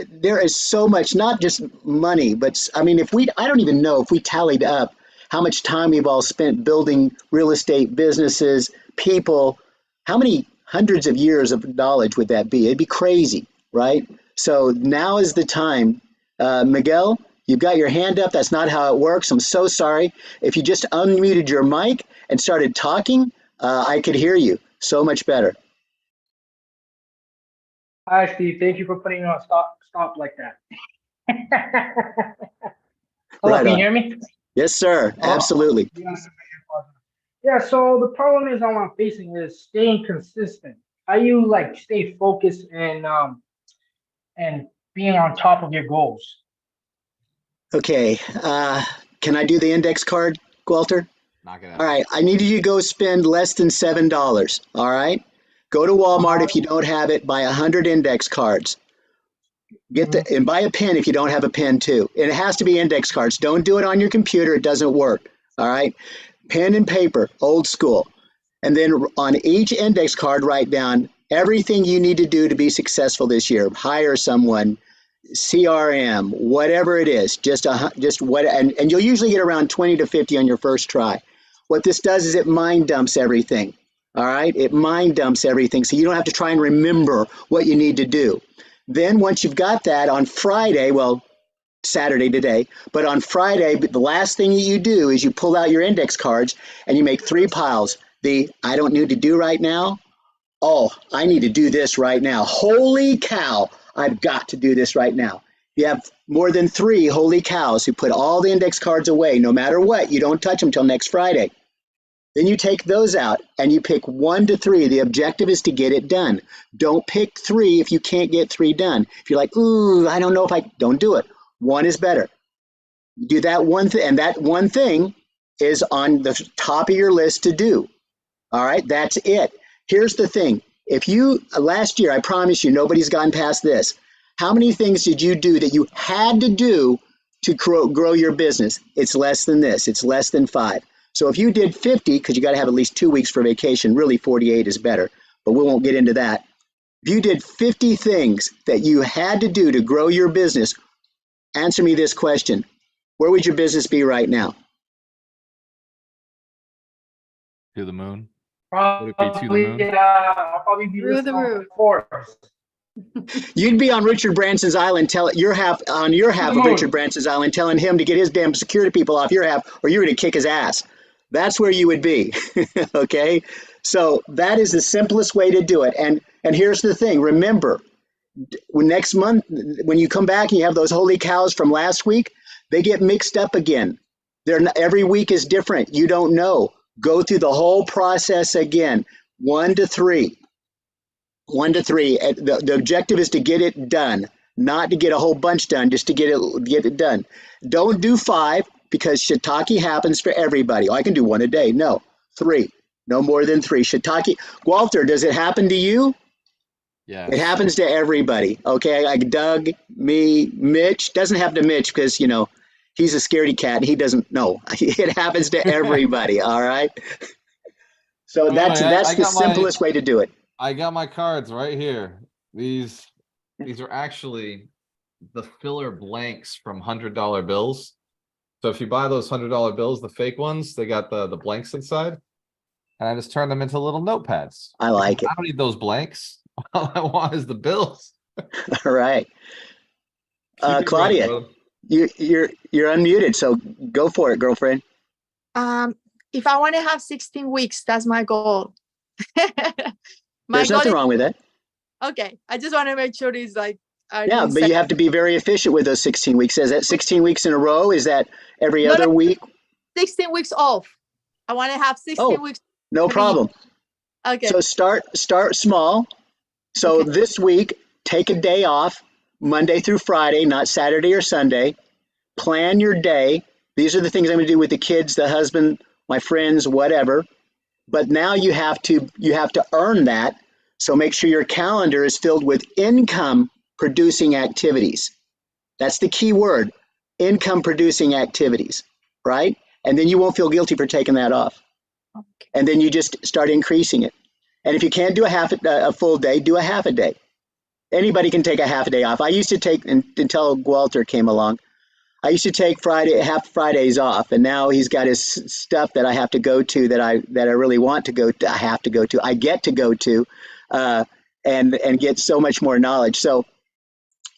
There is so much, not just money, but I mean, I don't even know if we tallied up how much time we've all spent building real estate businesses, people, how many hundreds of years of knowledge would that be? It'd be crazy, right? So now is the time. Miguel, you've got your hand up. That's not how it works. I'm so sorry. If you just unmuted your mic and started talking, I could hear you so much better. Hi, Steve. Thank you for putting on stop like that. Hello, Right can you on. hear me? Yes, sir. Absolutely. Yeah, so the problem is I'm facing is staying consistent. How you stay focused and being on top of your goals? Okay. Can I do the index card, Walter? Knock it out. All right. I need you to go spend less than $7. All right. Go to Walmart if you don't have it. Buy 100 index cards. And buy a pen if you don't have a pen too. And it has to be index cards. Don't do it on your computer. It doesn't work. All right. Pen and paper, old school. And then on each index card, write down everything you need to do to be successful this year. Hire someone, CRM, whatever it is. And you'll usually get around 20 to 50 on your first try. What this does is it mind dumps everything. All right. It mind dumps everything. So you don't have to try and remember what you need to do. Then once you've got that on Friday, well, Saturday today, but on Friday, the last thing that you do is you pull out your index cards and you make 3 piles. The I don't need to do right now, Oh, I need to do this right now. Holy cow, I've got to do this right now. You have more than 3 holy cows who put all the index cards away. No matter what, you don't touch them till next Friday. Then you take those out and you pick 1 to 3. The objective is to get it done. Don't pick 3 if you can't get 3 done. If you're like, ooh, I don't know if I, don't do it. 1 is better. You do that one thing, and that one thing is on the top of your list to do. All right, that's it. Here's the thing. If you, last year, I promise you, nobody's gotten past this. How many things did you do that you had to do to grow your business? It's less than this. It's less than 5. So if you did 50, because you got to have at least 2 weeks for vacation, really 48 is better, but we won't get into that. If you did 50 things that you had to do to grow your business, answer me this question. Where would your business be right now? To the moon. Would it be to the moon? I'll probably be Through the listed on roof. Forbes. You'd be on Richard Branson's island, your half of Richard Branson's island, telling him to get his damn security people off your half, or you're going to kick his ass. That's where you would be. Okay, so that is the simplest way to do it. And here's the thing: remember, next month when you come back and you have those holy cows from last week, they get mixed up again. Every week is different. You don't know. Go through the whole process again. 1 to 3. 1 to 3. The objective is to get it done, not to get a whole bunch done, just to get it done. Don't do 5 because shiitake happens for everybody. Oh, I can do 1 a day. No, 3. No more than 3. Shiitake. Walter, does it happen to you? Yeah. It happens to everybody. Okay, like Doug, me, Mitch. Doesn't happen to Mitch because he's a scaredy cat and he doesn't know. It happens to everybody. All right. So that's the simplest way to do it. I got my cards right here. These are actually the filler blanks from $100 bills. So if you buy those $100 bills, the fake ones, they got the blanks inside. And I just turn them into little notepads. I like it. I don't need those blanks. All I want is the bills. All right. Claudia, you're unmuted, so go for it, girlfriend. If I want to have 16 weeks, that's my goal. There's nothing wrong with that. Okay, I just want to make sure it's like. Yeah, but you have to be very efficient with those 16 weeks. Is that 16 weeks in a row? Is that every other week? 16 weeks off. I want to have 16 weeks. No problem. Okay. So start small. So this week, take a day off, Monday through Friday, not Saturday or Sunday. Plan your day. These are the things I'm going to do with the kids, the husband, my friends, whatever. But now you have to earn that. So make sure your calendar is filled with income producing activities. That's the key word, income producing activities, right? And then you won't feel guilty for taking that off. Okay. And then you just start increasing it. And if you can't do a full day, do a half a day. Anybody can take a half a day off. I used to take, until Walter came along, I used to take half Fridays off, and now he's got his stuff that I have to go to that I really want to go to. I get to go to, and get so much more knowledge. So,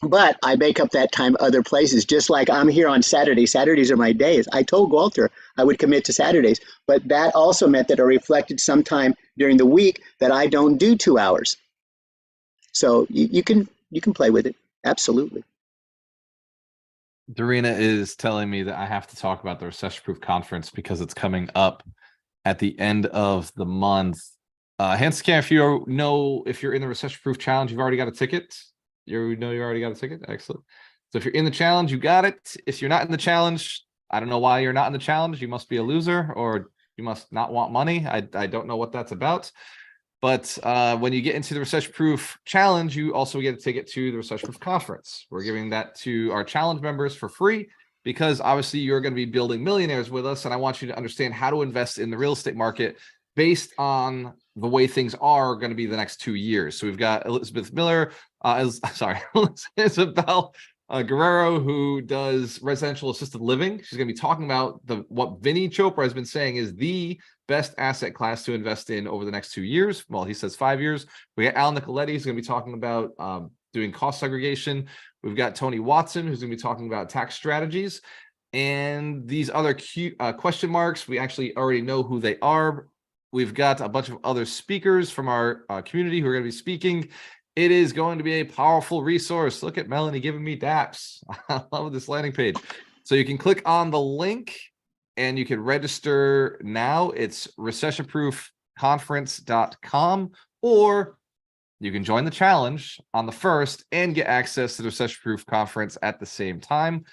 but I make up that time other places. Just like I'm here on Saturday. Saturdays are my days. I told Walter I would commit to Saturdays, but that also meant that I reflected some time during the week that I don't do 2 hours. So you can play with it. Absolutely. Dorina is telling me that I have to talk about the Recession Proof Conference because it's coming up at the end of the month. Hanscam, if you're in the Recession Proof Challenge, you've already got a ticket. You already got a ticket. Excellent. So if you're in the challenge, you got it. If you're not in the challenge, I don't know why you're not in the challenge. You must be a loser, or you must not want money. I don't know what that's about. But when you get into the Recession Proof Challenge, you also get a ticket to the Recession Proof Conference. We're giving that to our challenge members for free because obviously you're going to be building millionaires with us. And I want you to understand how to invest in the real estate market based on the way things are going to be the next 2 years. So we've got Elizabeth Guerrero, who does residential assisted living. She's going to be talking about what Vinny Chopra has been saying is the best asset class to invest in over the next 2 years. Well, he says 5 years. We got Al Nicoletti, who's going to be talking about doing cost segregation. We've got Tony Watson, who's going to be talking about tax strategies. And these other question marks, we actually already know who they are. We've got a bunch of other speakers from our community who are going to be speaking. It is going to be a powerful resource. Look at Melanie giving me daps. I love this landing page. So you can click on the link and you can register now. It's recessionproofconference.com, or you can join the challenge on the 1st and get access to the Recession Proof Conference at the same time.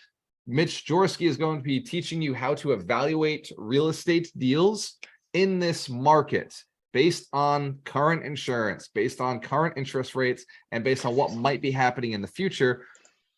Mitch Jorsky is going to be teaching you how to evaluate real estate deals in this market based on current insurance, based on current interest rates, and based on what might be happening in the future.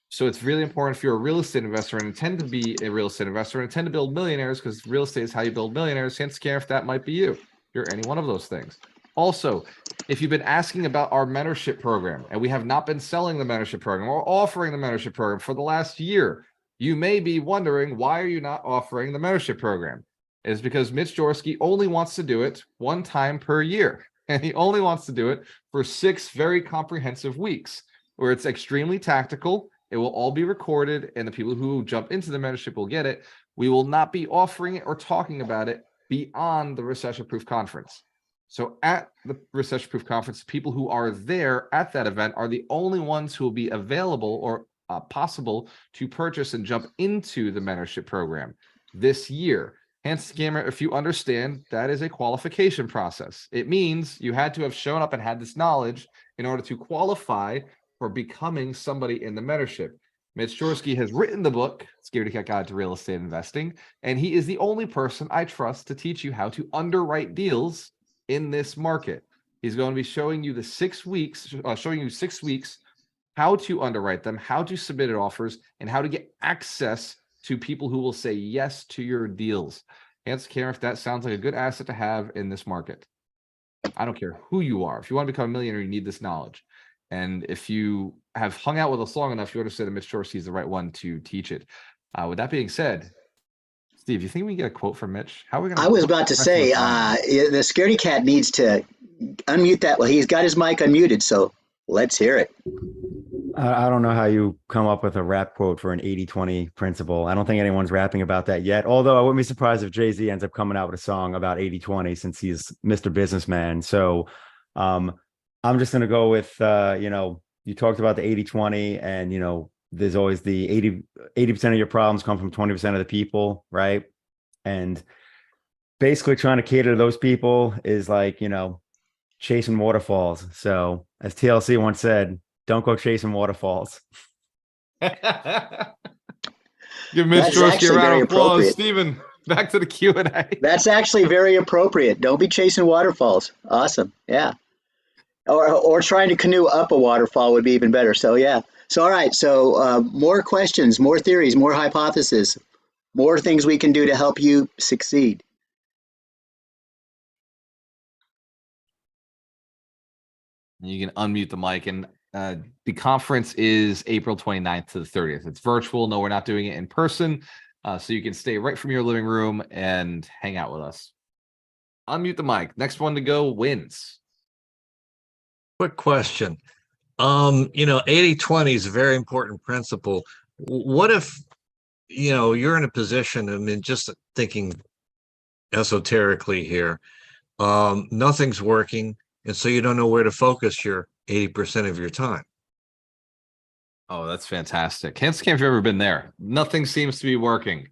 So it's really important if you're a real estate investor and intend to be a real estate investor and intend to build millionaires, because real estate is how you build millionaires. Hence, care if that might be you. If you're any one of those things. Also, if you've been asking about our mentorship program and we have not been selling the mentorship program or offering the mentorship program for the last year, you may be wondering, why are you not offering the mentorship program? It's because Mitch Jorsky only wants to do it one time per year. And he only wants to do it for 6 very comprehensive weeks where it's extremely tactical. It will all be recorded and the people who jump into the mentorship will get it. We will not be offering it or talking about it beyond the Recession Proof Conference. So at the Recession Proof Conference, people who are there at that event are the only ones who will be available or possible to purchase and jump into the mentorship program this year. Hence, Scammer, if you understand, that is a qualification process. It means you had to have shown up and had this knowledge in order to qualify for becoming somebody in the mentorship. Mitch Jorsky has written the book, Scaredy Cat Guide to Real Estate Investing, and he is the only person I trust to teach you how to underwrite deals in this market. He's going to be showing you the 6 weeks, how to underwrite them, how to submit offers, and how to get access to people who will say yes to your deals. Hence, care if that sounds like a good asset to have in this market. I don't care who you are. If you want to become a millionaire, you need this knowledge. And if you have hung out with us long enough, you understand that Mitch Jorsky is the right one to teach it. With that being said, Steve, you think we can get a quote from Mitch? How are we going to? I was about to say, the scaredy cat needs to unmute that. Well, he's got his mic unmuted, so let's hear it. I don't know how you come up with a rap quote for an 80-20 principle. I don't think anyone's rapping about that yet. Although I wouldn't be surprised if Jay-Z ends up coming out with a song about 80-20 since he's Mr. Businessman. So I'm just going to go with, you talked about the 80-20 and, there's always the 80% of your problems come from 20% of the people, right? And basically trying to cater to those people is like, chasing waterfalls. So as TLC once said, don't go chasing waterfalls. Give Mitch Jorsky a round of applause. Stephen, back to the Q&A. That's actually very appropriate. Don't be chasing waterfalls. Awesome. Yeah. Or trying to canoe up a waterfall would be even better. So, yeah. So, all right. So more questions, more theories, more hypotheses, more things we can do to help you succeed. You can unmute the mic. And the conference is April 29th to the 30th. It's virtual. No, we're not doing it in person. So you can stay right from your living room and hang out with us. Unmute the mic. Next one to go wins. Quick question. 80-20 is a very important principle. What if, you're in a position, just thinking esoterically here, nothing's working, and so you don't know where to focus your 80% of your time. Oh, that's fantastic. Hence, camp, have you ever been there? Nothing seems to be working.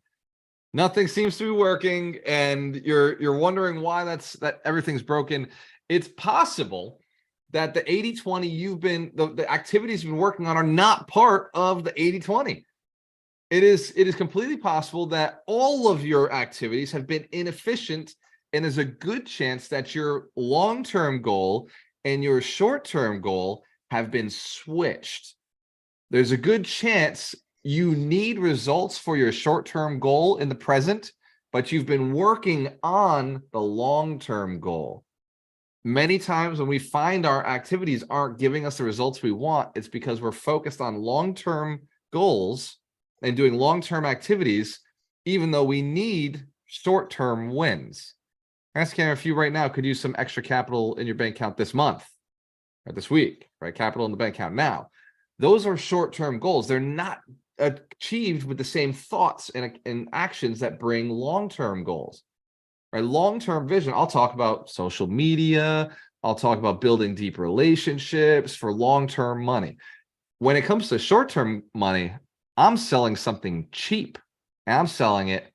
Nothing seems to be working, and you're wondering why that everything's broken. It's possible that the 80-20 the activities you've been working on are not part of the 80-20. It is completely possible that all of your activities have been inefficient, and there's a good chance that your long-term goal and your short-term goal have been switched. There's a good chance you need results for your short-term goal in the present, but you've been working on the long-term goal. Many times when we find our activities aren't giving us the results we want, it's because we're focused on long-term goals and doing long-term activities, even though we need short-term wins. Ask Cameron, if you right now could use some extra capital in your bank account this month or this week, right? Capital in the bank account now. Those are short-term goals. They're not achieved with the same thoughts and actions that bring long-term goals. right? Long-term vision, I'll talk about social media. I'll talk about building deep relationships for long-term money. When it comes to short-term money, I'm selling something cheap and I'm selling it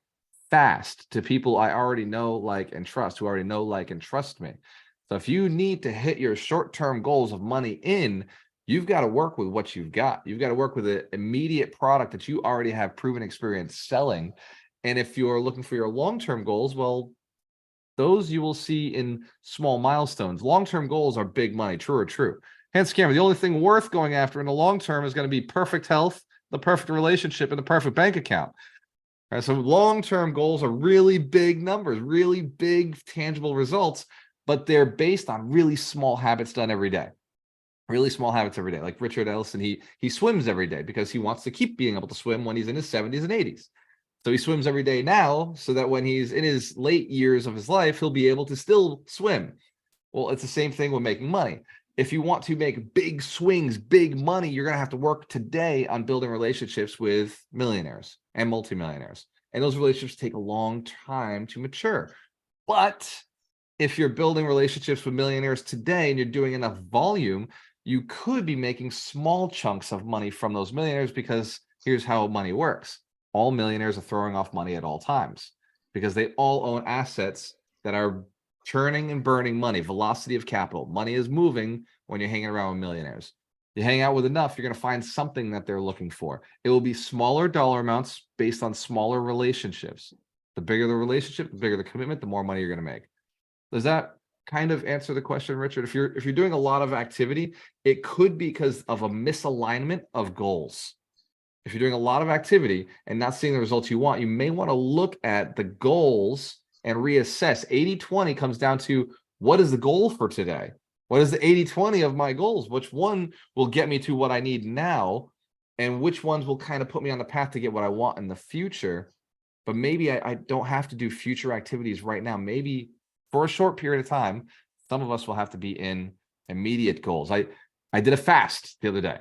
fast to people I already know, like, and trust, who already know, like, and trust me. So if you need to hit your short-term goals of money in, you've got to work with what you've got. You've got to work with an immediate product that you already have proven experience selling. And if you're looking for your long-term goals, well, those you will see in small milestones. Long-term goals are big money, true or true. Hence, Cameron, the only thing worth going after in the long term is going to be perfect health, the perfect relationship, and the perfect bank account. All right, so long-term goals are really big numbers, really big tangible results, but they're based on really small habits done every day. Really small habits every day. Like Richard Ellison, he swims every day because he wants to keep being able to swim when he's in his 70s and 80s. So he swims every day now so that when he's in his late years of his life, he'll be able to still swim. Well, it's the same thing with making money. If you want to make big swings, big money, you're going to have to work today on building relationships with millionaires and multimillionaires. And those relationships take a long time to mature. But if you're building relationships with millionaires today and you're doing enough volume, you could be making small chunks of money from those millionaires, because here's how money works. All millionaires are throwing off money at all times because they all own assets that are churning and burning money, velocity of capital. Money is moving when you're hanging around with millionaires. You hang out with enough, you're going to find something that they're looking for. It will be smaller dollar amounts based on smaller relationships. The bigger the relationship, the bigger the commitment, the more money you're going to make. Does that kind of answer the question, Richard? If you're doing a lot of activity, it could be because of a misalignment of goals. If you're doing a lot of activity and not seeing the results you want, you may want to look at the goals and reassess. 80-20 comes down to, what is the goal for today? What is the 80-20 of my goals? Which one will get me to what I need now? And which ones will kind of put me on the path to get what I want in the future? But maybe I don't have to do future activities right now. Maybe for a short period of time, some of us will have to be in immediate goals. I did a fast the other day,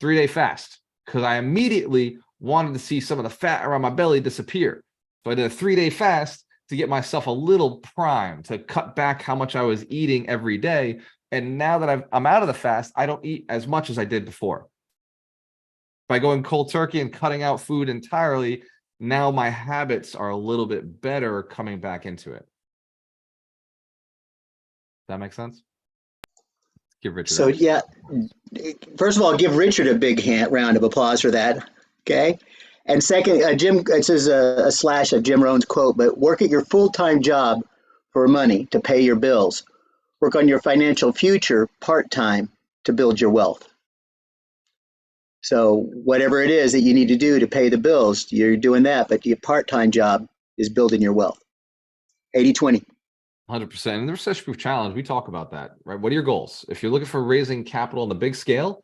3-day fast, because I immediately wanted to see some of the fat around my belly disappear. So I did a 3-day fast to get myself a little primed, to cut back how much I was eating every day. And now that I'm out of the fast, I don't eat as much as I did before. By going cold turkey and cutting out food entirely, now my habits are a little bit better coming back into it. That makes sense? Give Richard. So yeah, first of all, give Richard a big round of applause for that. Okay. And second, Jim, this is a slash of Jim Rohn's quote, but work at your full-time job for money to pay your bills. Work on your financial future part-time to build your wealth. So whatever it is that you need to do to pay the bills, you're doing that, but your part-time job is building your wealth. 80-20. 100%. And the recession-proof challenge, we talk about that, right? What are your goals? If you're looking for raising capital on the big scale,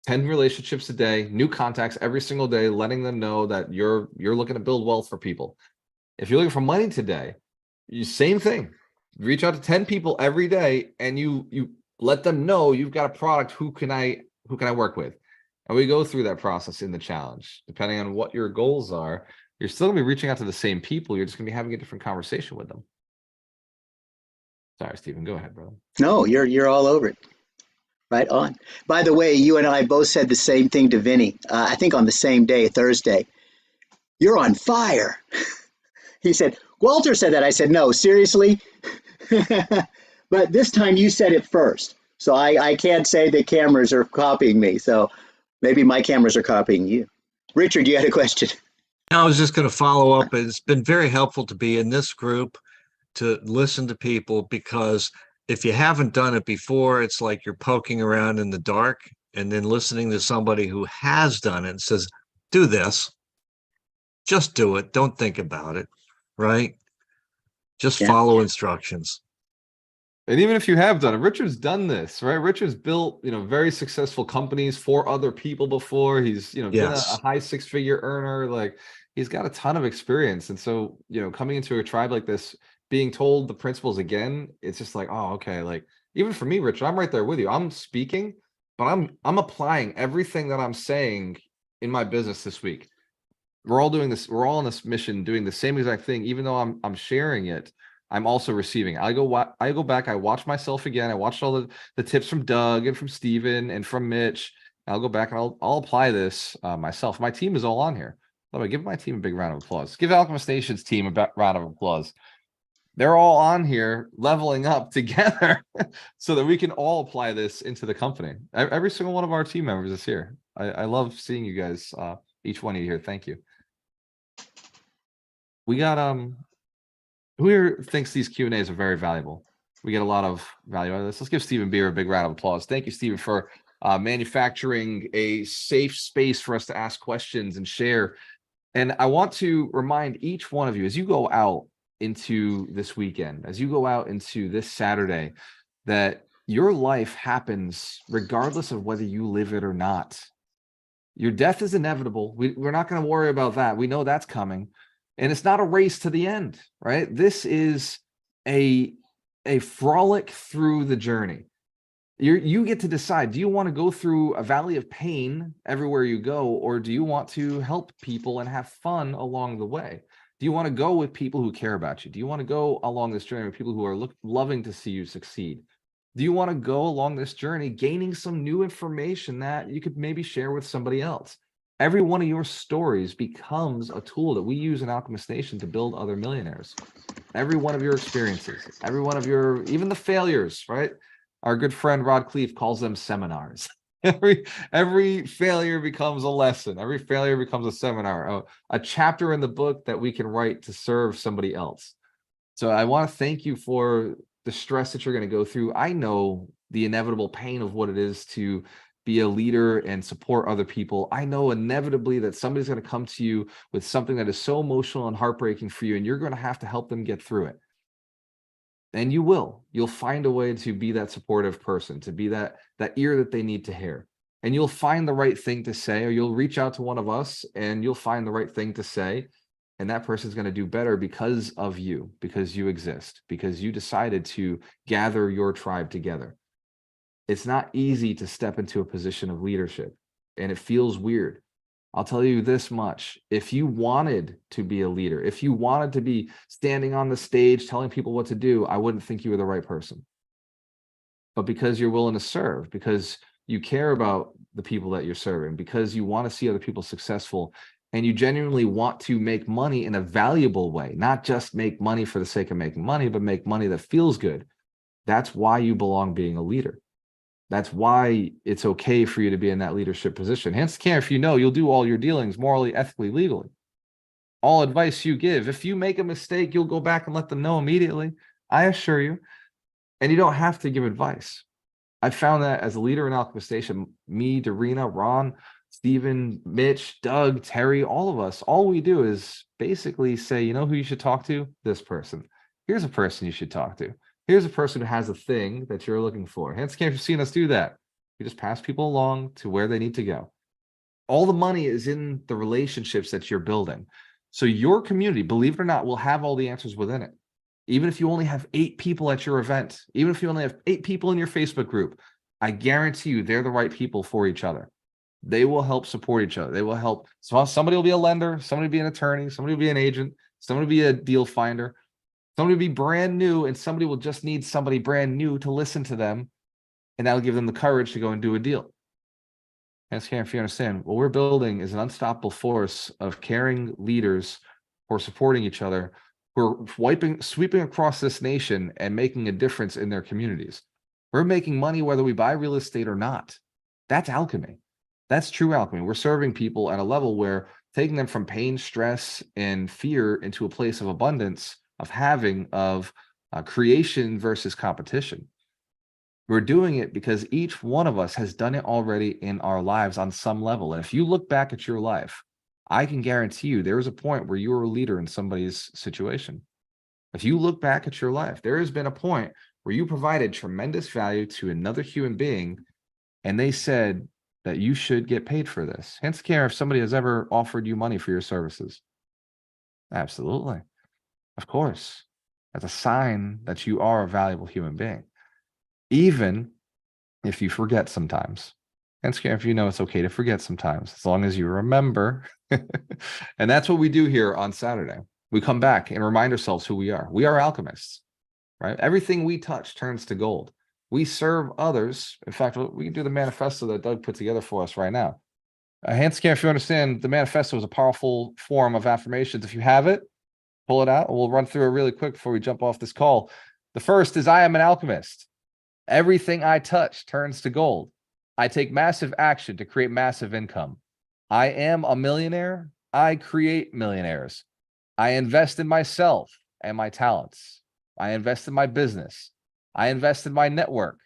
10 relationships a day, new contacts every single day, letting them know that you're looking to build wealth for people. If you're looking for money today, same thing. Reach out to 10 people every day and you let them know you've got a product. Who can I work with? And we go through that process in the challenge. Depending on what your goals are, you're still gonna be reaching out to the same people. You're just gonna be having a different conversation with them. Sorry, Stephen, go ahead, brother. No, you're all over it. Right on. By the way, you and I both said the same thing to Vinny, I think on the same day, Thursday. You're on fire. He said, Walter said that. I said, no, seriously? But this time you said it first. So I can't say the cameras are copying me. So maybe my cameras are copying you. Richard, you had a question. I was just going to follow up. It's been very helpful to be in this group, to listen to people, because if you haven't done it before, it's like you're poking around in the dark, and then listening to somebody who has done it and says, do this, just do it. Don't think about it. Right. Just follow instructions. And even if you have done it, Richard's done this, right? Richard's built, very successful companies for other people before. He's, been a high 6-figure earner. Like, he's got a ton of experience. And so, coming into a tribe like this, being told the principles again, it's just like, oh, okay. Like, even for me, Richard, I'm right there with you. I'm speaking, but I'm applying everything that I'm saying in my business this week. We're all doing this. We're all on this mission, doing the same exact thing, even though I'm sharing it. I'm also receiving. I go back, I watch myself again. I watched all the tips from Doug and from Steven and from Mitch. I'll go back and I'll apply this myself. My team is all on here. By the way, give my team a big round of applause. Give Alchemist Nation's team a round of applause. They're all on here leveling up together so that we can all apply this into the company. Every single one of our team members is here. I love seeing you guys, each one of you here. Thank you. We got who here thinks these Q&As are very valuable? We get a lot of value out of this. Let's give Stephen Beer a big round of applause. Thank you, Stephen, for manufacturing a safe space for us to ask questions and share. And I want to remind each one of you, as you go out into this weekend, as you go out into this Saturday, that your life happens regardless of whether you live it or not. Your death is inevitable. We're not going to worry about that. We know that's coming. And it's not a race to the end, right? This is a frolic through the journey. You get to decide, do you want to go through a valley of pain everywhere you go, or do you want to help people and have fun along the way? Do you want to go with people who care about you? Do you want to go along this journey with people who are loving to see you succeed? Do you want to go along this journey gaining some new information that you could maybe share with somebody else? Every one of your stories becomes a tool that we use in Alchemist Nation to build other millionaires. Every one of your experiences, every one of your, even the failures, right? Our good friend Rod Cleef calls them seminars. Every failure becomes a lesson. Every failure becomes a seminar, a chapter in the book that we can write to serve somebody else. So I want to thank you for the stress that you're going to go through. I know the inevitable pain of what it is to be a leader and support other people. I know inevitably that somebody's going to come to you with something that is so emotional and heartbreaking for you, and you're going to have to help them get through it. And you will. You'll find a way to be that supportive person, to be that ear that they need to hear. And you'll find the right thing to say, or you'll reach out to one of us and you'll find the right thing to say. And that person's going to do better because of you, because you exist, because you decided to gather your tribe together. It's not easy to step into a position of leadership, and it feels weird. I'll tell you this much. If you wanted to be a leader, if you wanted to be standing on the stage telling people what to do, I wouldn't think you were the right person. But because you're willing to serve, because you care about the people that you're serving, because you want to see other people successful, and you genuinely want to make money in a valuable way, not just make money for the sake of making money, but make money that feels good. That's why you belong being a leader. That's why it's okay for you to be in that leadership position. Hence, care if you know you'll do all your dealings morally, ethically, legally. All advice you give, if you make a mistake, you'll go back and let them know immediately. I assure you. And you don't have to give advice. I found that as a leader in Alchemist Nation, me, Darina, Ron, Steven, Mitch, Doug, Terry, all of us, all we do is basically say, you know who you should talk to? This person. Here's a person you should talk to. Here's a person who has a thing that you're looking for. Hence, can't you seen us do that? We just pass people along to where they need to go. All the money is in the relationships that you're building. So your community, believe it or not, will have all the answers within it. Even if you only have 8 people at your event, even if you only have 8 people in your Facebook group, I guarantee you they're the right people for each other. They will help support each other. They will help. So somebody will be a lender, somebody will be an attorney, somebody will be an agent, somebody will be a deal finder. Somebody will be brand new, and somebody will just need somebody brand new to listen to them, and that'll give them the courage to go and do a deal. And if you understand, what we're building is an unstoppable force of caring leaders who are supporting each other, who are sweeping across this nation and making a difference in their communities. We're making money whether we buy real estate or not. That's alchemy. That's true alchemy. We're serving people at a level where taking them from pain, stress, and fear into a place of abundance, of having, of creation versus competition. We're doing it because each one of us has done it already in our lives on some level. And if you look back at your life, I can guarantee you there is a point where you were a leader in somebody's situation. If you look back at your life, there has been a point where you provided tremendous value to another human being, and they said that you should get paid for this. Hence, care if somebody has ever offered you money for your services. Absolutely. Of course. That's a sign that you are a valuable human being. Even if you forget sometimes. And if you know it's okay to forget sometimes, as long as you remember. And that's what we do here on Saturday. We come back and remind ourselves who we are. We are alchemists, right? Everything we touch turns to gold. We serve others. In fact, we can do the manifesto that Doug put together for us right now. A hand scan, if you understand, the manifesto is a powerful form of affirmations. If you have it, pull it out, and we'll run through it really quick before we jump off this call. The first is, I am an alchemist. Everything I touch turns to gold. I take massive action to create massive income. I am a millionaire. I create millionaires. I invest in myself and my talents. I invest in my business. I invest in my network.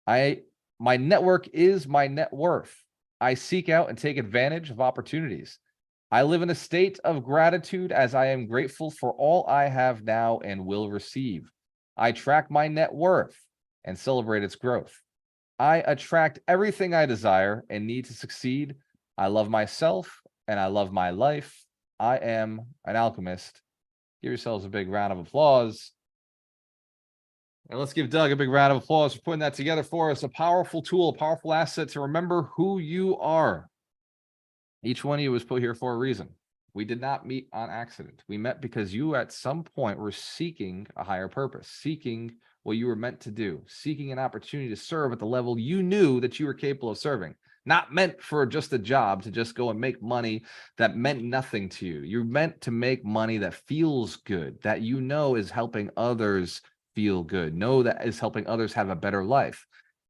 My network is my net worth. I seek out and take advantage of opportunities. I live in a state of gratitude as I am grateful for all I have now and will receive. I track my net worth and celebrate its growth. I attract everything I desire and need to succeed. I love myself and I love my life. I am an alchemist. Give yourselves a big round of applause. And let's give Doug a big round of applause for putting that together for us. A powerful tool, a powerful asset to remember who you are. Each one of you was put here for a reason. We did not meet on accident. We met because you at some point were seeking a higher purpose, seeking what you were meant to do, seeking an opportunity to serve at the level you knew that you were capable of serving. Not meant for just a job to just go and make money that meant nothing to you. You're meant to make money that feels good, that you know is helping others feel good, know that is helping others have a better life.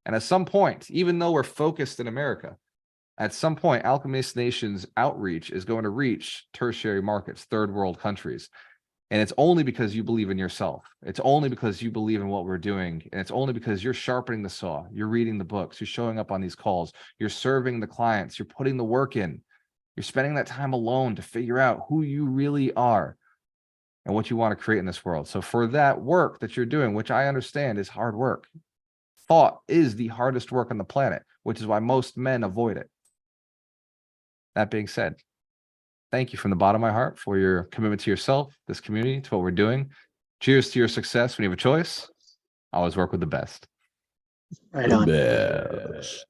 And at some point, even though we're focused in America, at some point, Alchemist Nation's outreach is going to reach tertiary markets, third world countries. And it's only because you believe in yourself. It's only because you believe in what we're doing. And it's only because you're sharpening the saw. You're reading the books. You're showing up on these calls. You're serving the clients. You're putting the work in. You're spending that time alone to figure out who you really are and what you want to create in this world. So for that work that you're doing, which I understand is hard work, thought is the hardest work on the planet, which is why most men avoid it. That being said, thank you from the bottom of my heart for your commitment to yourself, this community, to what we're doing. Cheers to your success. When you have a choice, always work with the best. Right on. Best.